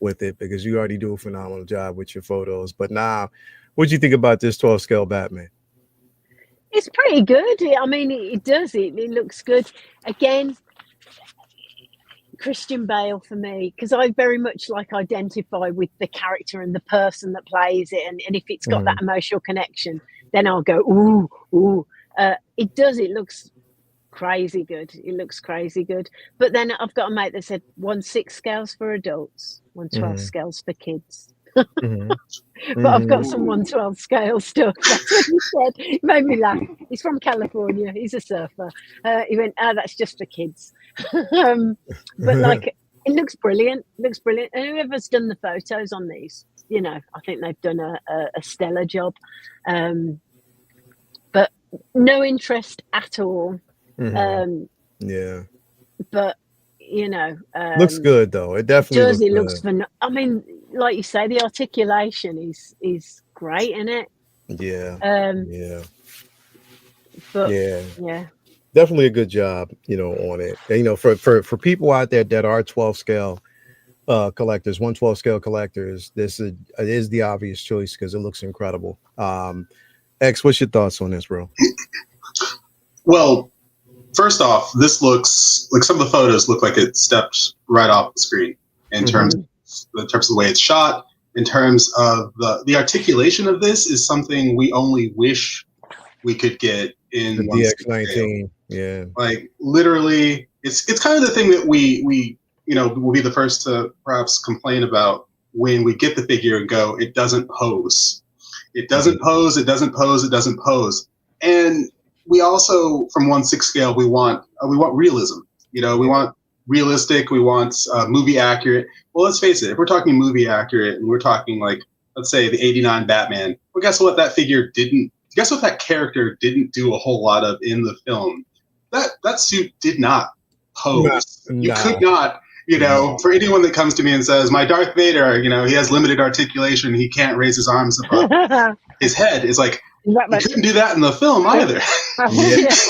with it, because you already do a phenomenal job with your photos. But now, what do you think about this 12 scale Batman? It's pretty good. I mean, it does. It looks good. Again, Christian Bale for me, because I very much like identify with the character and the person that plays it, and if it's got that emotional connection, then I'll go ooh. It does. It looks crazy good. It looks crazy good. But then I've got a mate that said 1/6 scales for adults, 1/12 scales for kids. But I've got some 1/12 scale stuff. That's what he said. It made me laugh. He's from California. He's a surfer. He went, that's just for kids. But like, it looks brilliant. Looks brilliant. And whoever's done the photos on these, you know, I think they've done a stellar job. But no interest at all. Yeah. But you know, looks good though. It definitely does. It looks fun. I mean, like you say, the articulation is great, isn't it? Yeah. Yeah. But yeah. Definitely a good job, you know, on it. And, you know, for people out there that are 12 scale collectors, 1/12 scale collectors, this is the obvious choice because it looks incredible. X, what's your thoughts on this, bro? Well, first off, this looks like some of the photos look like it stepped right off the screen in terms of the way it's shot. In terms of the articulation of this is something we only wish we could get in the DX19. Yeah, like literally, it's kind of the thing that we you know will be the first to perhaps complain about when we get the figure and go, it doesn't pose, it doesn't pose, it doesn't pose, it doesn't pose, and we also, from 1/6 scale, we want realism. You know, we want realistic. We want movie accurate. Well, let's face it. If we're talking movie accurate, and we're talking like, let's say the '89 Batman. Well, guess what? That figure didn't. Guess what? That character didn't do a whole lot of in the film. That suit did not pose. You could not. You know, for anyone that comes to me and says, my Darth Vader, you know, he has limited articulation. He can't raise his arms above his head. Is like. You couldn't do that in the film either.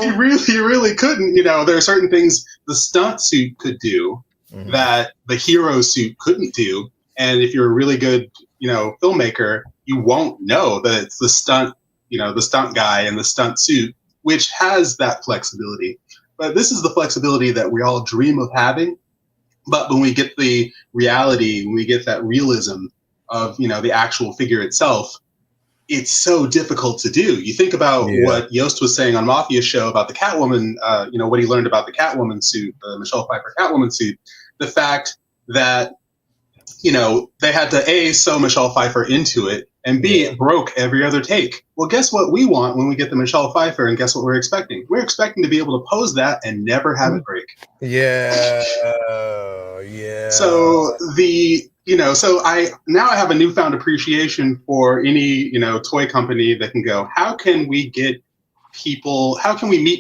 You really couldn't. You know, there are certain things the stunt suit could do that the hero suit couldn't do. And if you're a really good, you know, filmmaker, you won't know that it's the stunt, you know, the stunt guy in the stunt suit which has that flexibility. But this is the flexibility that we all dream of having. But when we get the reality, when we get that realism of, the actual figure itself, it's so difficult to do. You think about what Yost was saying on Mafia's show about the Catwoman, what he learned about the Catwoman suit, the Michelle Pfeiffer Catwoman suit, the fact that, they had to A, sew Michelle Pfeiffer into it, and B, it broke every other take. Well, guess what we want when we get the Michelle Pfeiffer, and guess what we're expecting? We're expecting to be able to pose that and never have it break. Yeah. So so I have a newfound appreciation for any, toy company that can go, how can we meet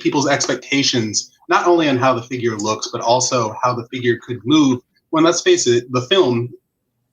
people's expectations, not only on how the figure looks, but also how the figure could move. When, let's face it, the film,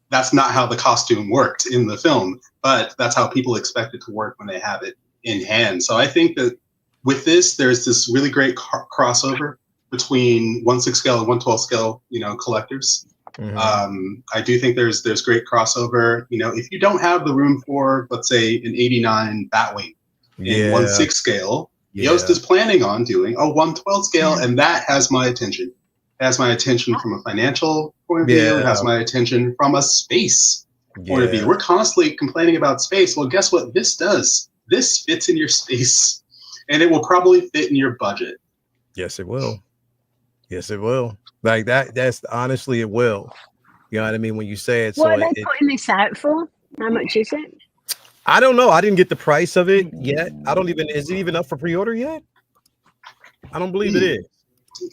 that's not how the costume worked in the film, but that's how people expect it to work when they have it in hand. So I think that with this, there's this really great crossover between 1/6 scale and 1/12 scale, collectors. I do think there's great crossover. If you don't have the room for, let's say, an 89 Batwing in 1/6 scale, Yost is planning on doing a 1/12 scale, and that has my attention. It has my attention from a financial point of view. It has my attention from a space point of view. We're constantly complaining about space. Well, guess what this does? This fits in your space, and it will probably fit in your budget. Yes, it will. Yes, it will. Like that. That's honestly, it will. You know what I mean? When you say it. What are they putting this out for? How much is it? I don't know. I didn't get the price of it yet. Is it even up for pre-order yet? I don't believe it is.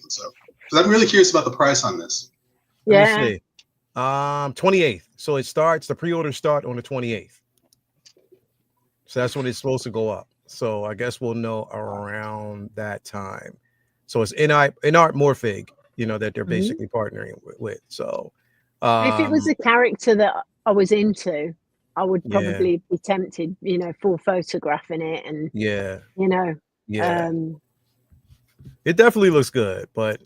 So, because I'm really curious about the price on this. Let me see. 28th. So the pre-order start on the 28th. So that's when it's supposed to go up. So I guess we'll know around that time. So it's in art Morphig, that they're basically partnering with. So if it was a character that I was into, I would probably be tempted, full photographing it and it definitely looks good, but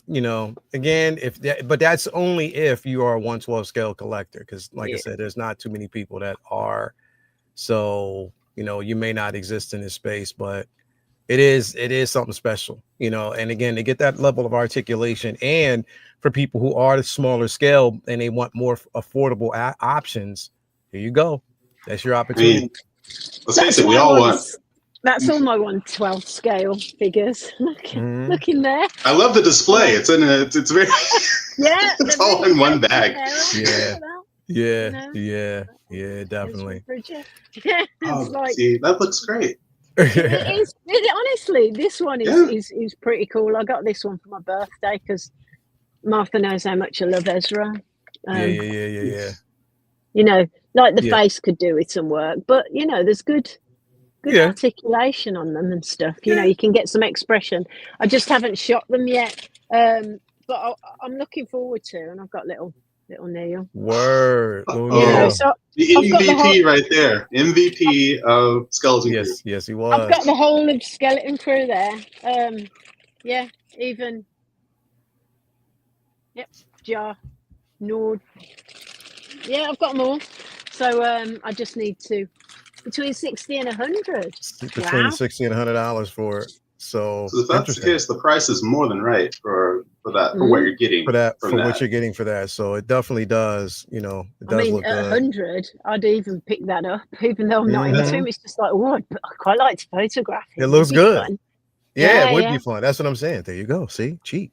again, but that's only if you are a 1/12 scale collector, because like I said, there's not too many people that are. So you may not exist in this space, but it is something special, and again, to get that level of articulation, and for people who are the smaller scale and they want more affordable options, here you go. That's your opportunity. I mean, let's face it, we all want. That's all my 1/12 scale figures. Look in there. I love the display. It's very it's all in one bag. Yeah, definitely. See, that looks great. Honestly, this one is pretty cool. I got this one for my birthday because Martha knows how much I love Ezra. Yeah. Like the face could do with some work, but there's good articulation on them and stuff. You can get some expression. I just haven't shot them yet, but I'm looking forward to. And I've got little Neil. Word. So the MVP right there. MVP of Skeleton Crew. Yes, he was. I've got the whole of Skeleton Crew there. Even. Yep. Jar. Nord. Yeah, I've got them all. So I just need to between 60 and 100. Between $60 and $100 for it. So if that's the case, the price is more than right for that, for what you're getting for what you're getting for that. So it definitely does, it does look at good. 100, I'd even pick that up, even though I'm not into him. It's just like, I quite like to photograph him. It looks good. Fun. Yeah, it would be fun. That's what I'm saying. There you go. See, cheap.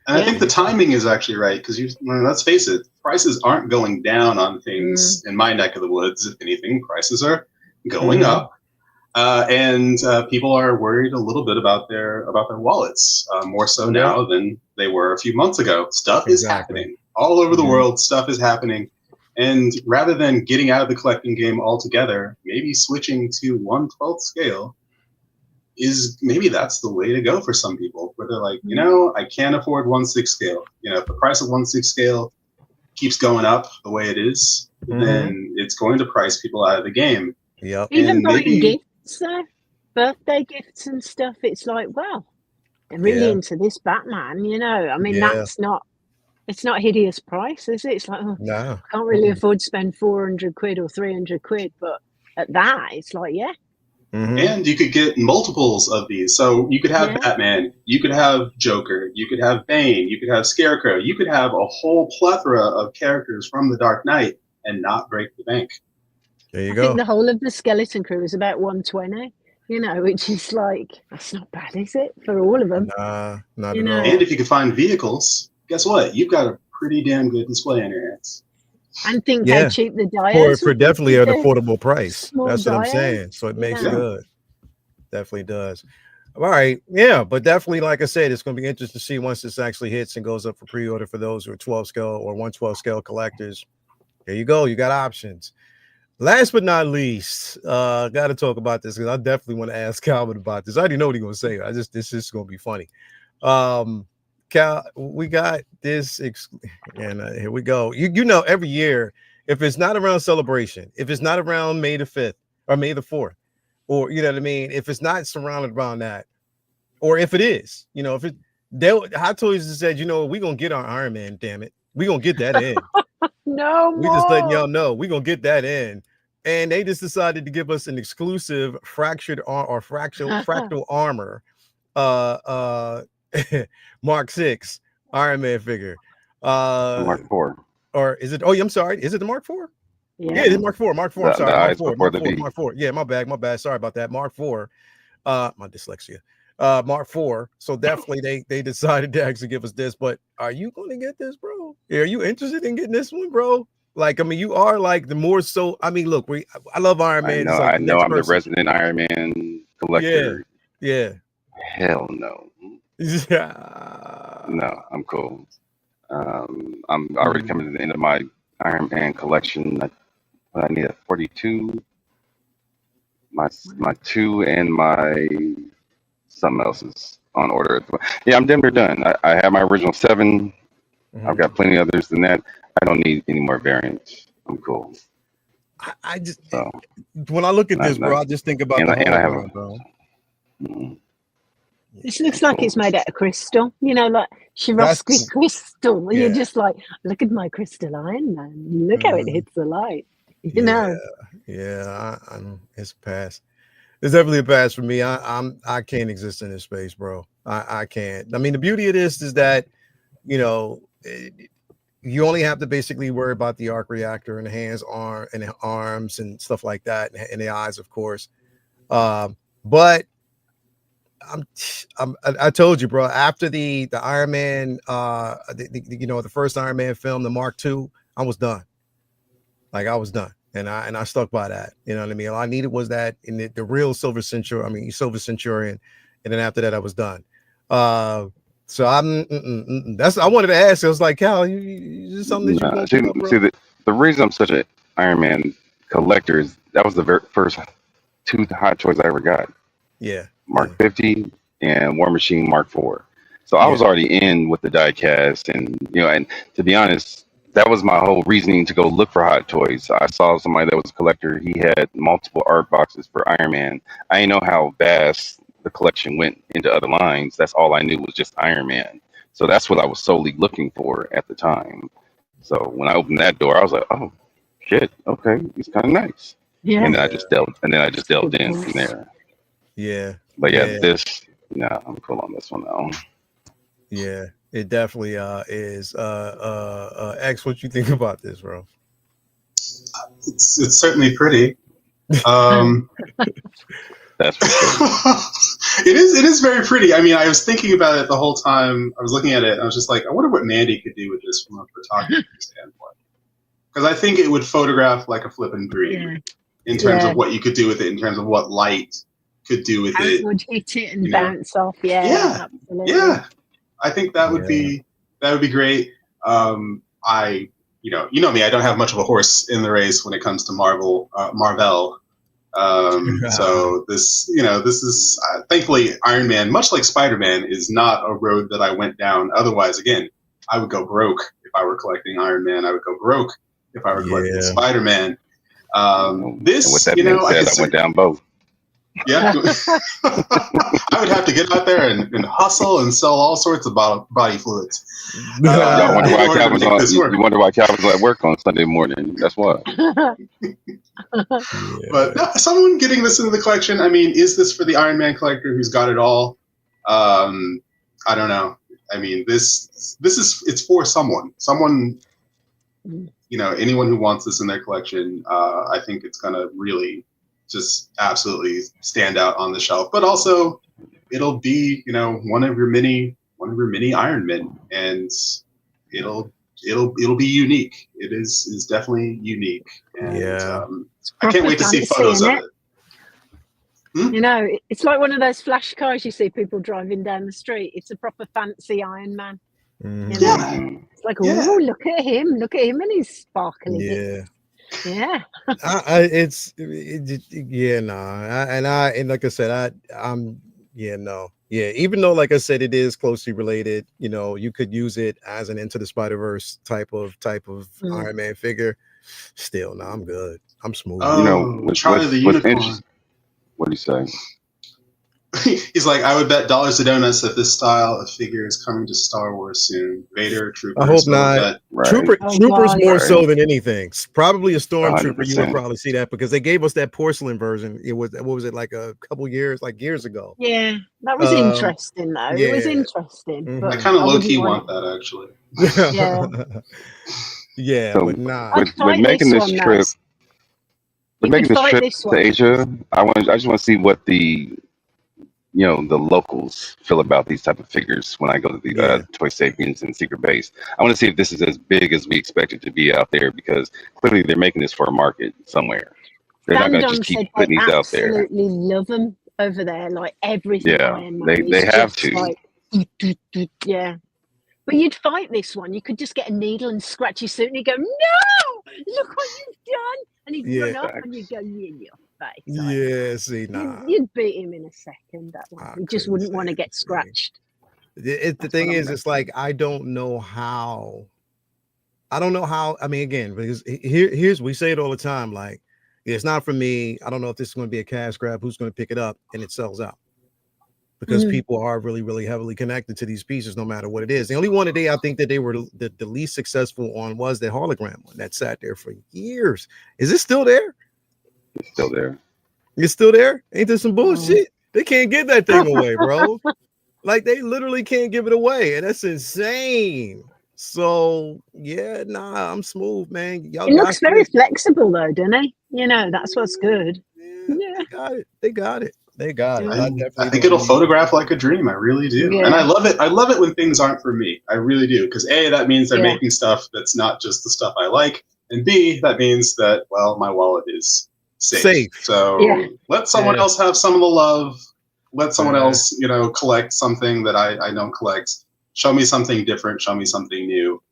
And I think the timing is actually right, because let's face it, prices aren't going down on things in my neck of the woods. If anything, prices are going up. And people are worried a little bit about their wallets, more so now than they were a few months ago. Stuff is happening all over the world. Stuff is happening, and rather than getting out of the collecting game altogether, maybe switching to 1/12 scale maybe that's the way to go for some people. Where they're like, I can't afford 1/6 scale. If the price of 1/6 scale keeps going up the way it is, then it's going to price people out of the game. Yep. Even buying gifts. So birthday gifts and stuff, it's like, well, I'm really into this Batman, I mean, it's not hideous price, is it? It's like, no. I can't really afford to spend 400 quid or 300 quid, but at that, it's like, And you could get multiples of these. So you could have Batman, you could have Joker, you could have Bane, you could have Scarecrow, you could have a whole plethora of characters from the Dark Knight and not break the bank. There you I go. think the whole of the Skeleton Crew is about 120, you know, which is like, that's not bad, is it? For all of them. Nah, not at all. And if you can find vehicles, guess what? You've got a pretty damn good display on your hands. And think how cheap the dials for definitely an affordable price. That's what I'm saying. So it makes good. Definitely does. All right. Yeah, but definitely, like I said, it's going to be interesting to see once this actually hits and goes up for pre-order for those who are 12 scale or 112 scale collectors. There you go. You got options. Last but not least, got to talk about this because I definitely want to ask Calvin about this. I already know what he's going to say. This is going to be funny. Cal, we got this, and here we go. You know, every year, if it's not around Celebration, if it's not around May the 5th or May the 4th, or you know what I mean, if it's not surrounded around that, or if it is, you know, Hot Toys has said, you know, we're gonna get our Iron Man, damn it, we're gonna get that in. We just letting y'all know we're gonna get that in, and they just decided to give us an exclusive fractal armor, Mark 6 Iron Man figure, Mark 4, or is it? Oh, I'm sorry, is it the Mark 4? Yeah, it's Mark 4. Mark 4. I'm sorry, Mark 4. Yeah, my bad. Sorry about that. Mark 4. My dyslexia. Mark 4. So definitely they decided to actually give us this. But are you going to get this, bro? Are you interested in getting this one, bro? Like, I mean, you are like the more so. I mean, look, I love Iron Man. I know. I'm the resident Iron Man collector. Yeah. Hell no. No, I'm cool. I'm already coming to the end of my Iron Man collection. I need a 42, my 2, and my something else is on order. Yeah, I'm damn near done. I have my original 7. I've got plenty of others than that. I don't need any more variants. I'm cool. I just when I look at this, bro, I just think about the bro. This looks like it's made out of crystal, you know, like Swarovski crystal. You're just like, look at my crystal Iron Man. Look how it hits the light. You know. Yeah, it's a pass. It's definitely a pass for me. I can't exist in this space, bro. I can't. I mean, the beauty of this is that, you know, you only have to basically worry about the arc reactor and the arms and stuff like that, and the eyes, of course. But I told you, bro. After the Iron Man, the first Iron Man film, the Mark II, I was done. Like I was done, and I stuck by that. You know what I mean? All I needed was that in the real Silver Centurion, and then after that, I was done. So that's I wanted to ask. I was like, Cal, you something that you want see the reason I'm such an Iron Man collector is that was the very first 2 Hot Toys I ever got. Yeah, Mark 50 and War Machine Mark 4. So I was already in with the diecast, and and to be honest, that was my whole reasoning to go look for Hot Toys. I saw somebody that was a collector. He had multiple art boxes for Iron Man. I didn't know how vast the collection went into other lines. That's all I knew was just Iron Man. So that's what I was solely looking for at the time. So when I opened that door, I was like, oh shit, okay, it's kind of nice. Yeah. And then I just delved in from there. Yeah. But I'm cool on this one now. Yeah, it definitely is. X, what you think about this, bro? It's certainly pretty. That's for sure. It is very pretty. I mean, I was thinking about it the whole time. I was looking at it, and I was just like, I wonder what Mandy could do with this from a photography standpoint. Because I think it would photograph like a flippin' dream in terms of what you could do with it, in terms of what light could do with it. It would hit it and bounce off. Yeah, absolutely. Yeah. I think that would be great. You know me, I don't have much of a horse in the race when it comes to Marvel. So this is thankfully Iron Man, much like Spider-Man, is not a road that I went down. Otherwise, again, I would go broke if I were collecting Iron Man. I would go broke if I were collecting Spider-Man. This, with that being said, I went down both. Yeah, I would have to get out there and hustle and sell all sorts of body fluids. You wonder why Calvin's at work on Sunday morning. That's why. But no, someone getting this into the collection. I mean, is this for the Iron Man collector who's got it all? I don't know. I mean, it's for someone. Someone, anyone who wants this in their collection. I think it's gonna really just absolutely stand out on the shelf. But also, it'll be one of your mini Iron Men, and it'll be unique. It is definitely unique, and I can't wait to see photos of it. It's like one of those flash cars you see people driving down the street. It's a proper fancy Iron Man. It's like, oh, look at him and he's sparkling. And like I said, even though, like I said, it is closely related, you could use it as an Into the Spider-Verse type of Iron Man figure. Still, I'm good. I'm smooth. Charlie the Unicorn. What do you say? He's like, I would bet dollars to donuts that this style of figure is coming to Star Wars soon. Vader, Troopers. I hope not. Right. Troopers more so than anything. Probably a Stormtrooper. You would probably see that because they gave us that porcelain version. It was, what was it, like a couple years ago? Yeah, that was interesting though. Yeah. It was interesting. But I kind of low key want that actually. So but nah. With making this trip. We're making this trip to Asia. I just want to see what the locals feel about these type of figures when I go to the Toy Sapiens and Secret Base. I want to see if this is as big as we expect it to be out there, because clearly they're making this for a market somewhere. They're not going to just keep putting these out there. Absolutely love them over there, like everything. Yeah, they have to. Like, but you'd fight this one. You could just get a needle and scratch your suit, and you go, "No, look what you've done!" And he'd run up, and you go, "In your face." You'd beat him in a second. That one, you just wouldn't want to get scratched. The thing is, it's like I don't know how. I mean, again, because here's we say it all the time. Like, it's not for me. I don't know if this is going to be a cash grab. Who's going to pick it up and it sells out? Because people are really, really heavily connected to these pieces, no matter what it is. The only one today I think that they were the least successful on was the hologram one that sat there for years. Is it still there? It's still there. It's still there? Ain't this some bullshit? They can't give that thing away, bro. Like, they literally can't give it away, and that's insane. So I'm smooth, man. It looks very flexible though, doesn't it? That's what's good. They got it. I think it'll photograph like a dream. I really do. And I love it. I love it when things aren't for me. I really do. Because A, that means they're making stuff that's not just the stuff I like. And B, that means that, well, my wallet is safe. So let someone else have some of the love. Let someone else, collect something that I don't collect. Show me something different. Show me something new.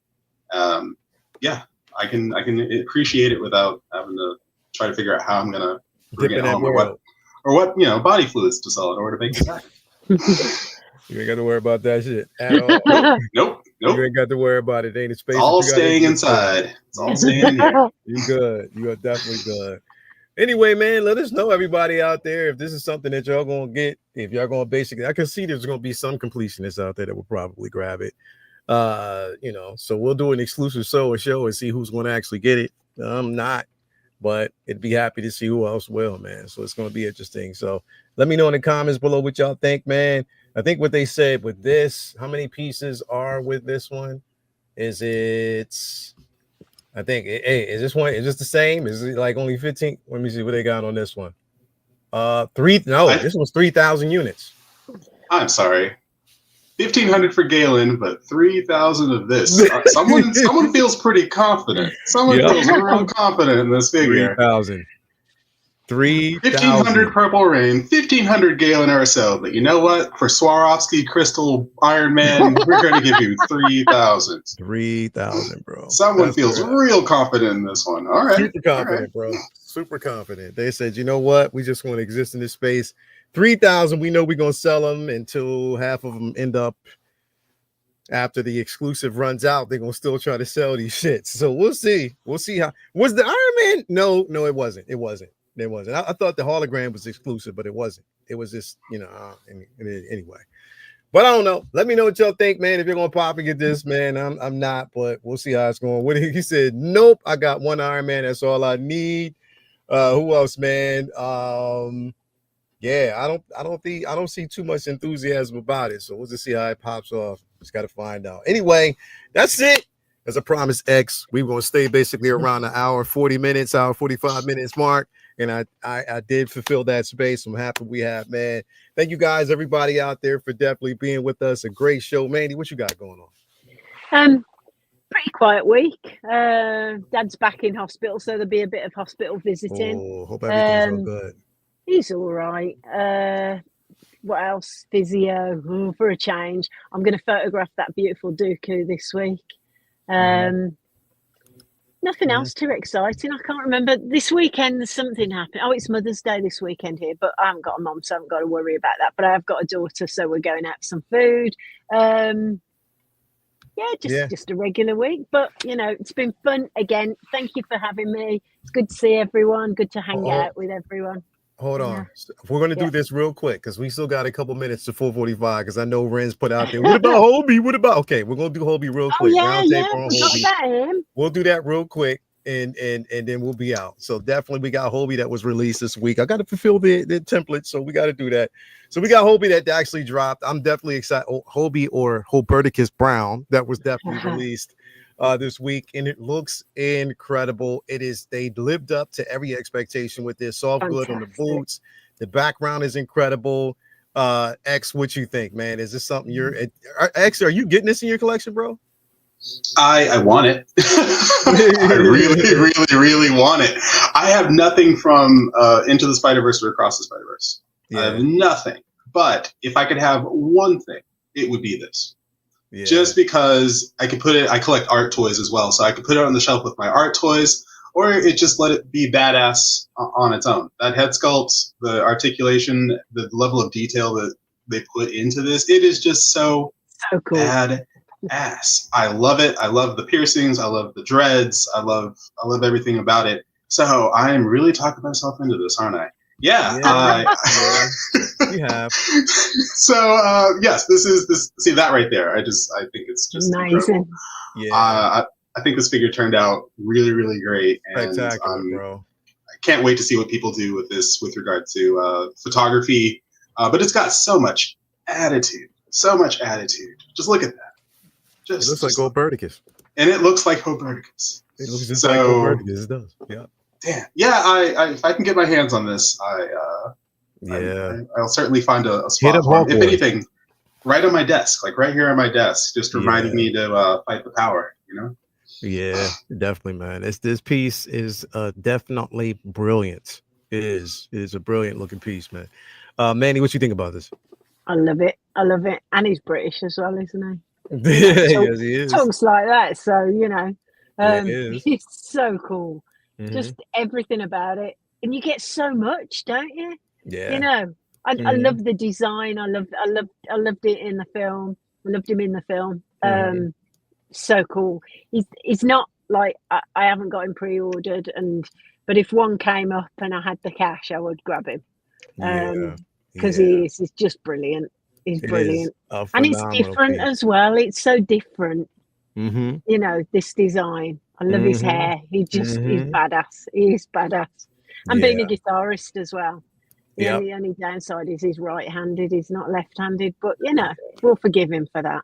I can appreciate it without having to try to figure out how I'm going to bring it home or what body fluids to sell it or to make it back. You ain't got to worry about that shit at all. Nope. You ain't got to worry about it. Ain't a space. All staying inside. It's all staying in here. You good. You are definitely good. Anyway, man, let us know, everybody out there, if this is something that y'all gonna get. If y'all gonna basically, I can see there's gonna be some completionists out there that will probably grab it. So we'll do an exclusive show and see who's gonna actually get it. I'm not. But it'd be happy to see who else will, man. So it's going to be interesting. So let me know in the comments below what y'all think, man. I think what they said with this, how many pieces are with this one? Is this the same? Is it like only 15? Let me see what they got on this one. This was 3,000 units. I'm sorry. 1,500 for Galen, but 3,000 of this. Someone feels pretty confident. Someone feels real confident in this figure. 3,000. 1,500 Purple Rain, 1,500 Galen Erso. But you know what? For Swarovski Crystal Iron Man, we're going to give you 3,000. 3,000, bro. Someone feels real confident in this one. All right. Super confident, bro. Super confident. They said, you know what? We just want to exist in this space. 3,000, we know we're going to sell them until half of them end up, after the exclusive runs out, they're going to still try to sell these shits. So we'll see. We'll see how. Was the Iron Man? No, it wasn't. It wasn't. I thought the hologram was exclusive, but it wasn't. It was just, anyway. But I don't know. Let me know what y'all think, man. If you're going to pop and get this, man, I'm not, but we'll see how it's going. What he said, nope, I got one Iron Man. That's all I need. Who else, man? Yeah, I don't see too much enthusiasm about it. So we'll just see how it pops off. Just got to find out. Anyway, that's it. As I promised X, we were gonna stay basically around the hour 40 minutes, hour 45 minutes mark. And I did fulfill that space. I'm happy we have, man. Thank you guys, everybody out there, for definitely being with us. A great show. Mandy, what you got going on? Pretty quiet week. Dad's back in hospital, so there'll be a bit of hospital visiting. Oh, hope everything's all good. He's all right. What else? Physio, for a change. I'm going to photograph that beautiful Dooku this week. Nothing else too exciting. I can't remember. This weekend, something happened. Oh, it's Mother's Day this weekend here, but I haven't got a mom, so I haven't got to worry about that. But I have got a daughter, so we're going out for some food. Just a regular week, but it's been fun again. Thank you for having me. It's good to see everyone. Good to hang out with everyone. Hold on. We're going to do this real quick because we still got a couple minutes to 4:45 because I know Ren's put out there. What about Hobie? What about? Okay, we're going to do Hobie real quick. On Hobie. We'll do that real quick and then we'll be out. So definitely we got Hobie that was released this week. I got to fulfill the template, so we got to do that. So we got Hobie that actually dropped. I'm definitely excited. Hobie or Hobie Brown that was definitely released this week, and it looks incredible. They lived up to every expectation with this soft good on the boots. The background is incredible. X, what you think, man? Is this something X, are you getting this in your collection, bro? I want it. I really want it. I have nothing from Into the Spider-Verse or Across the Spider-Verse. I have nothing. But if I could have one thing, it would be this. Yeah. Just because I collect art toys as well, so I could put it on the shelf with my art toys, or it just let it be badass on its own. That head sculpt, the articulation, the level of detail that they put into this, it is just so cool. Badass. I love it. I love the piercings. I love the dreads. I love everything about it. So I am really talking myself into this, aren't I? Yeah. You have. So yes, this see that right there. I think it's just amazing. Yeah. I think this figure turned out really, really great. And spectacular, bro. I can't wait to see what people do with this with regard to photography. But it's got so much attitude. So much attitude. Just look at that. It looks like Oberticus. And it looks like Oberticus. It looks just like Oberticus. It does. Yeah. Damn. Yeah, I if I can get my hands on this, I'll certainly find a spot for it. If anything, right on my desk, like right here on my desk, just reminding me to fight the power, Yeah, definitely, man. This piece is definitely brilliant. It is a brilliant looking piece, man. Manny, what you think about this? I love it. And he's British as well, isn't he? Yes, he is. Talks like that, so it's so cool. Just everything about it, and you get so much, don't you? Yeah. I love the design. I loved it in the film. I loved him in the film. So cool. He's not like I haven't got him pre-ordered, but if one came up and I had the cash, I would grab him. Because he's just brilliant. He's brilliant, and it's different as well. It's so different. This design. I love his hair. He's badass. He is badass. And being a guitarist as well. The only downside is he's right-handed. He's not left-handed, but we'll forgive him for that.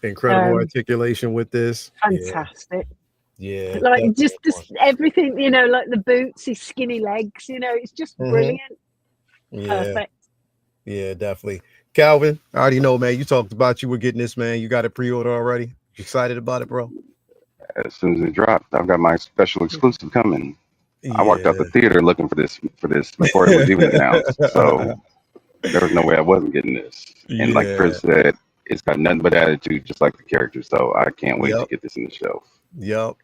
Incredible articulation with this. Fantastic. Yeah. Like just everything, like the boots, his skinny legs, it's just brilliant. Perfect. Yeah, definitely. Calvin, I already know, man. You talked about you were getting this, man. You got it pre-order already? You excited about it, bro? As soon as it dropped, I've got my special exclusive coming. I walked out the theater looking for this before it was even announced. So there was no way I wasn't getting this. And like Chris said, it's got nothing but attitude, just like the character. So I can't wait to get this in the shelf. Yep.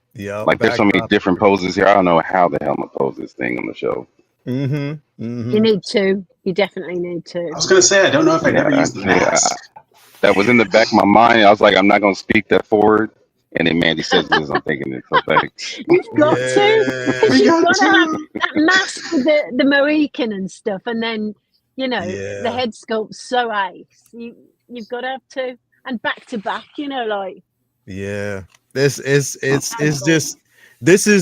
Like there's so many different poses here. I don't know how the hell I'm gonna pose this thing on the shelf. You need to. You definitely need to. I was gonna say I don't know if I'd ever use the mask. That was in the back of my mind. I was like, I'm not gonna speak that forward. And then Mandy says this, I'm thinking it. So thanks. You've got to. Because you've got to have that mask with the Mohican and stuff, and then the head sculpt's so ace. You've got to have to, and back to back. Yeah. This is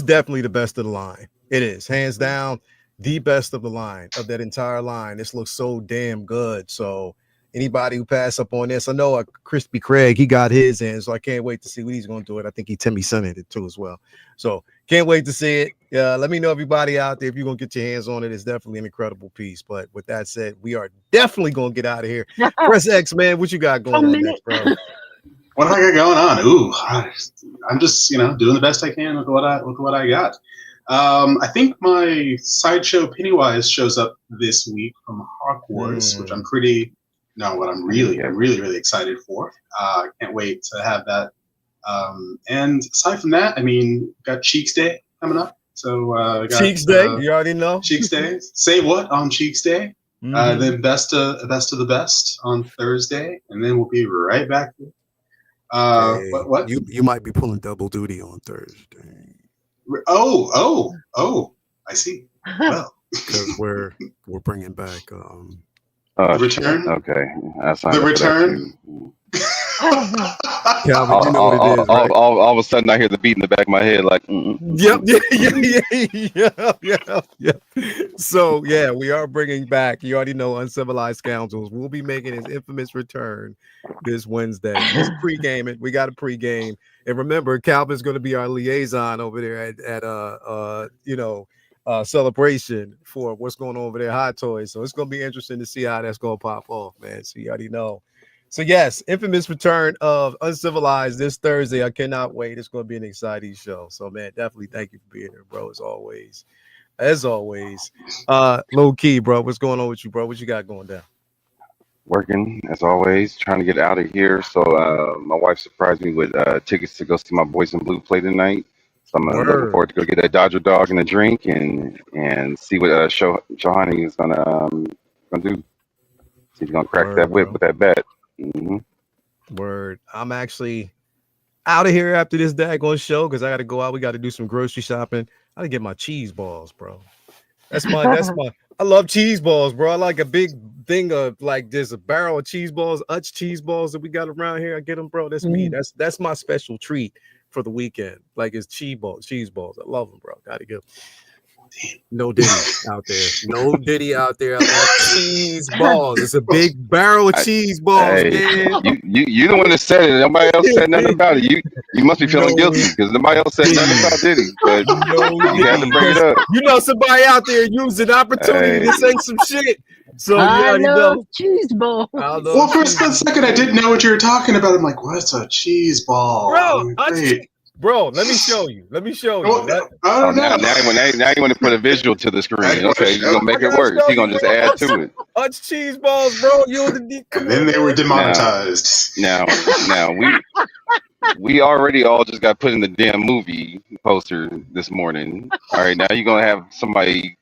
definitely the best of the line. It is hands down the best of the line of that entire line. This looks so damn good. So anybody who pass up on this, I know Crispy Craig, he got his in, so I can't wait to see what he's going to do it. I think Timmy sent it too as well. So can't wait to see it. Let me know, everybody out there, if you're going to get your hands on it. It's definitely an incredible piece. But with that said, we are definitely going to get out of here. Press X, man. What you got going on next, bro? What have I got going on? Ooh, I'm just doing the best I can with what I got. I think my sideshow Pennywise shows up this week from Hogwarts, which I'm really excited for. Can't wait to have that. And aside from that, I mean, got Cheeks Day coming up. So Cheeks Day, you already know. Cheeks Day. Say what on Cheeks Day? Then best of the best on Thursday, and then we'll be right back. What? You might be pulling double duty on Thursday. Oh! I see. Well, because we're bringing back the return. Okay, the return. Calvin, you know what it is, right? All of a sudden, I hear the beat in the back of my head, like. Yep. So yeah, we are bringing back. You already know, Uncivilized Scoundrels. We'll be making his infamous return this Wednesday. Let's pregame it. We got a pregame, and remember, Calvin's going to be our liaison over there at celebration for what's going on over there, Hot Toys. So it's going to be interesting to see how that's going to pop off, man. So you already know. So yes, infamous return of Uncivilized this Thursday. I cannot wait. It's going to be an exciting show. So man, definitely thank you for being here, bro. As always. Low key, bro. What's going on with you, bro? What you got going down? Working as always, trying to get out of here. So my wife surprised me with tickets to go see my Boys in Blue play tonight. So I'm looking forward to go get a Dodger dog and a drink and see what Shohani is gonna do. See if he's gonna crack that whip with that bat. Word. I'm actually out of here after this daggone show because I got to go out. We got to do some grocery shopping. I gotta get my cheese balls, bro. That's my. I love cheese balls, bro. I like a big thing of like there's a barrel of cheese balls, Utz cheese balls that we got around here. I get them, bro. That's me. That's my special treat for the weekend. Like it's cheese balls. I love them, bro. Gotta go. No Diddy out there. No Diddy out there. I love cheese balls. It's a big barrel of cheese balls, man. You the one that said it. Nobody else said nothing about it. You must be feeling guilty because nobody else said nothing about Diddy. But you had to bring it up. You know, somebody out there used an opportunity to say some shit. So I love cheese balls. Well, for a split second, I didn't know what you were talking about. I'm like, what's a cheese ball? Bro, let me show you. Now you want to put a visual to the screen. Okay, you're going to make it work. He's going to just add to it. Utz cheese balls, bro. And then they were demonetized. Now we already all just got put in the damn movie poster this morning. All right, now you're going to have somebody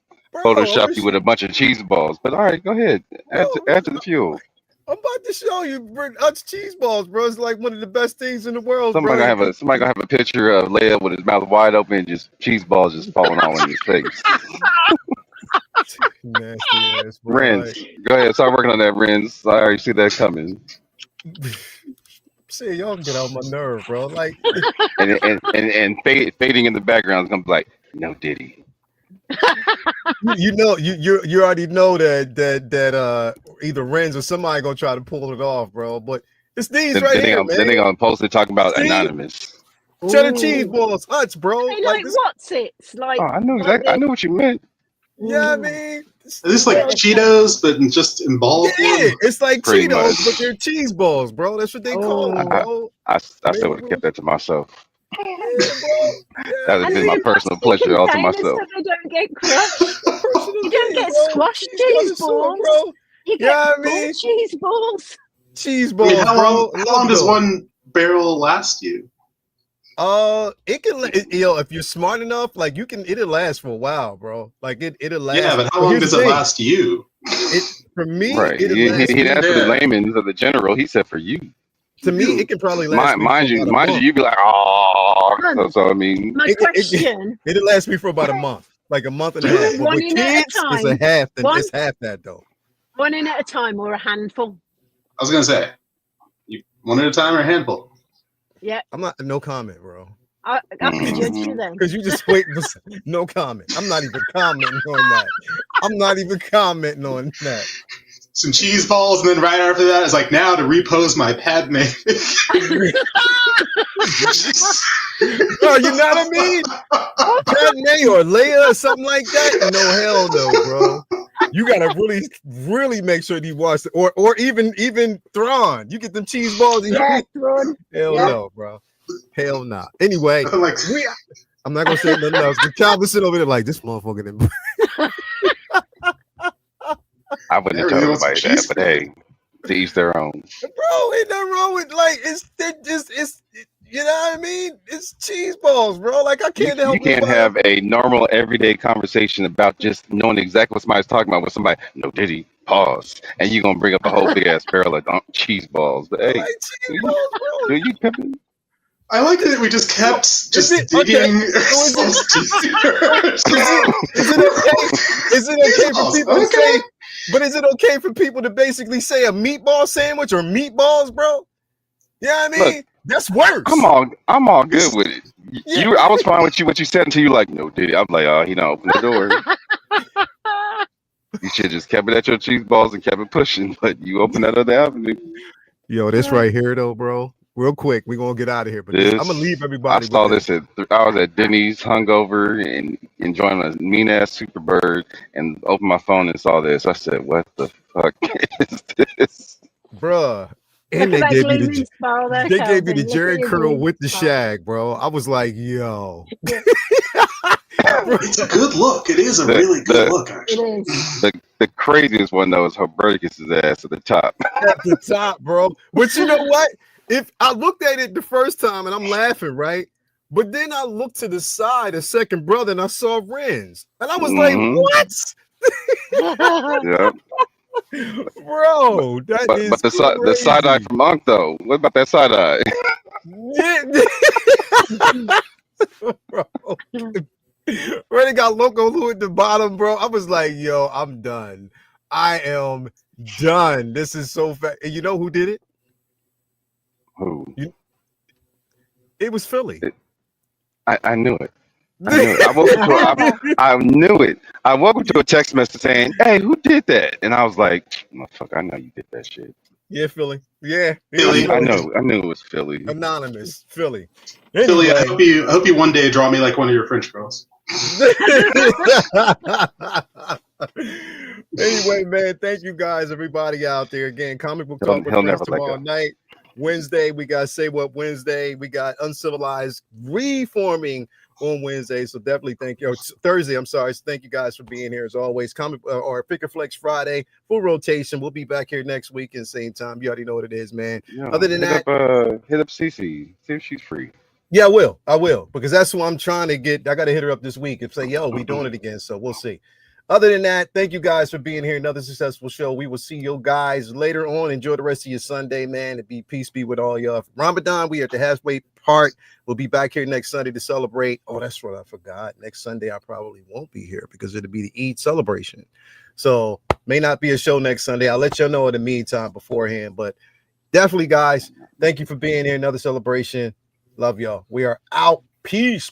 Photoshop you with a bunch of cheese balls. But all right, go ahead. Add to the fuel. I'm about to show you Utz cheese balls, bro. It's like one of the best things in the world. Somebody gonna have a picture of Leia with his mouth wide open and just cheese balls just falling all in his face. Nasty ass, bro. Renz, go ahead, start working on that, Renz. I already see that coming. See, y'all get out my nerve, bro. Like, and fading in the background is gonna be like, no Diddy. You already know that either Renz or somebody gonna try to pull it off, bro. But it's these right here, man. Then they gonna post it talking about anonymous. Cheddar cheese balls, Utz, bro. Hey, like what's it? Like I knew exactly. I knew what you meant. Yeah, I mean, is this like Cheetos, but just in balls? Yeah, it's like Pretty Cheetos, much. but they're cheese balls, bro. That's what they call them, bro. I still would have kept that to myself. Yeah, That would have been my personal pleasure all to myself. So they don't get crushed. You don't get squashed cheese balls. Bro. You get cheese balls. Cheese balls, I mean, how bro. long does one barrel last you? It can, if you're smart enough, like it'll last for a while, bro. Like it'll last. Yeah, but how long does it last you? For me, right. He asked for the layman of the general. He said for you. To me, it can probably last. Mind you, you'd be like, oh. So I mean, my question. It'll last me for about a month, like a month and a half. But with kids, it's a half. It's half that though. One in at a time or a handful? I was gonna say, one at a time or a handful. Yeah. I'm not. No comment, bro. I can judge you then. Because you just wait. No comment. I'm not even commenting on that. I'm not even commenting on that. Some cheese balls, and then right after that, it's like, now to repose my Padme. Bro, you know what I mean? Padme or Leia or something like that? No, hell no, bro. You gotta really, really make sure you watch it. Or even Thrawn. You get them cheese balls. Yeah, Thrawn. Hell no, bro. Hell nah. Anyway, Like, I'm not gonna say nothing else. But Calvin's sitting over there like this motherfucker didn't. I wouldn't have told anybody that, but hey, to each their own. Bro, ain't nothing wrong with it's you know what I mean? It's cheese balls, bro. Like I can't help. You can't have a normal everyday conversation about just knowing exactly what somebody's talking about with somebody. No, did he? Pause, and you're gonna bring up a whole big ass barrel of cheese balls. But hey, like cheese balls, bro. do you pimping? I like that we just kept digging. Is it okay for people to say? But is it okay for people to basically say a meatball sandwich or meatballs, bro? You know what I mean? Look, that's worse. I'm all good with it. I was fine with what you said until you like, no, did he? I'm like, oh, he don't open the door. You should just kept it at your cheese balls and kept it pushing, but you open that other avenue. Yo, this right here though, bro. Real quick, we're gonna get out of here, but I'm gonna leave everybody. I saw this I was at Denny's hungover and enjoying a mean ass Superbird and opened my phone and saw this. I said, what the fuck is this? Bruh. And they gave me the Jerry curl with the shag, bro. I was like, yo. It's a good look. It is a really good look, actually. The craziest one though is Herbertus' ass at the top. At the top, bro. But you know what? If I looked at it the first time and I'm laughing, right? But then I looked to the side, a second brother, and I saw Renz. And I was like, what? Yep. Bro, but the side eye from Monk though. What about that side eye? Bro. Really got Loco Lou at the bottom, bro. I was like, yo, I'm done. I am done. This is so fast. And you know who did it? Who? It was Philly. I knew it. I knew it. I knew it. I woke up to a text message saying, "Hey, who did that?" And I was like, "Motherfucker, I know you did that shit." Yeah, Philly. Yeah, Philly. I knew it was Philly. Anonymous Philly. Anyway. Philly, I hope you one day draw me like one of your French girls. Anyway, man, thank you guys, everybody out there. Again, Comic Book Talk tomorrow night. Wednesday, we got Say What Wednesday. We got Uncivilized Reforming on Wednesday. So definitely thank you. Thursday, I'm sorry. So thank you guys for being here as always. Or Pick a Flex Friday, full rotation. We'll be back here next week in same time. You already know what it is, man. Yeah, other than hit up Cece. See if she's free. Yeah, I will, because that's who I'm trying to get. I got to hit her up this week and say, yo, we doing it again. So we'll see. Other than that, thank you guys for being here. Another successful show. We will see you guys later on. Enjoy the rest of your Sunday, man. And peace be with all y'all. Ramadan, we are at the halfway part. We'll be back here next Sunday to celebrate. Oh, that's what I forgot. Next Sunday, I probably won't be here because it'll be the Eid celebration. So may not be a show next Sunday. I'll let y'all know in the meantime beforehand. But definitely, guys, thank you for being here. Another celebration. Love y'all. We are out. Peace.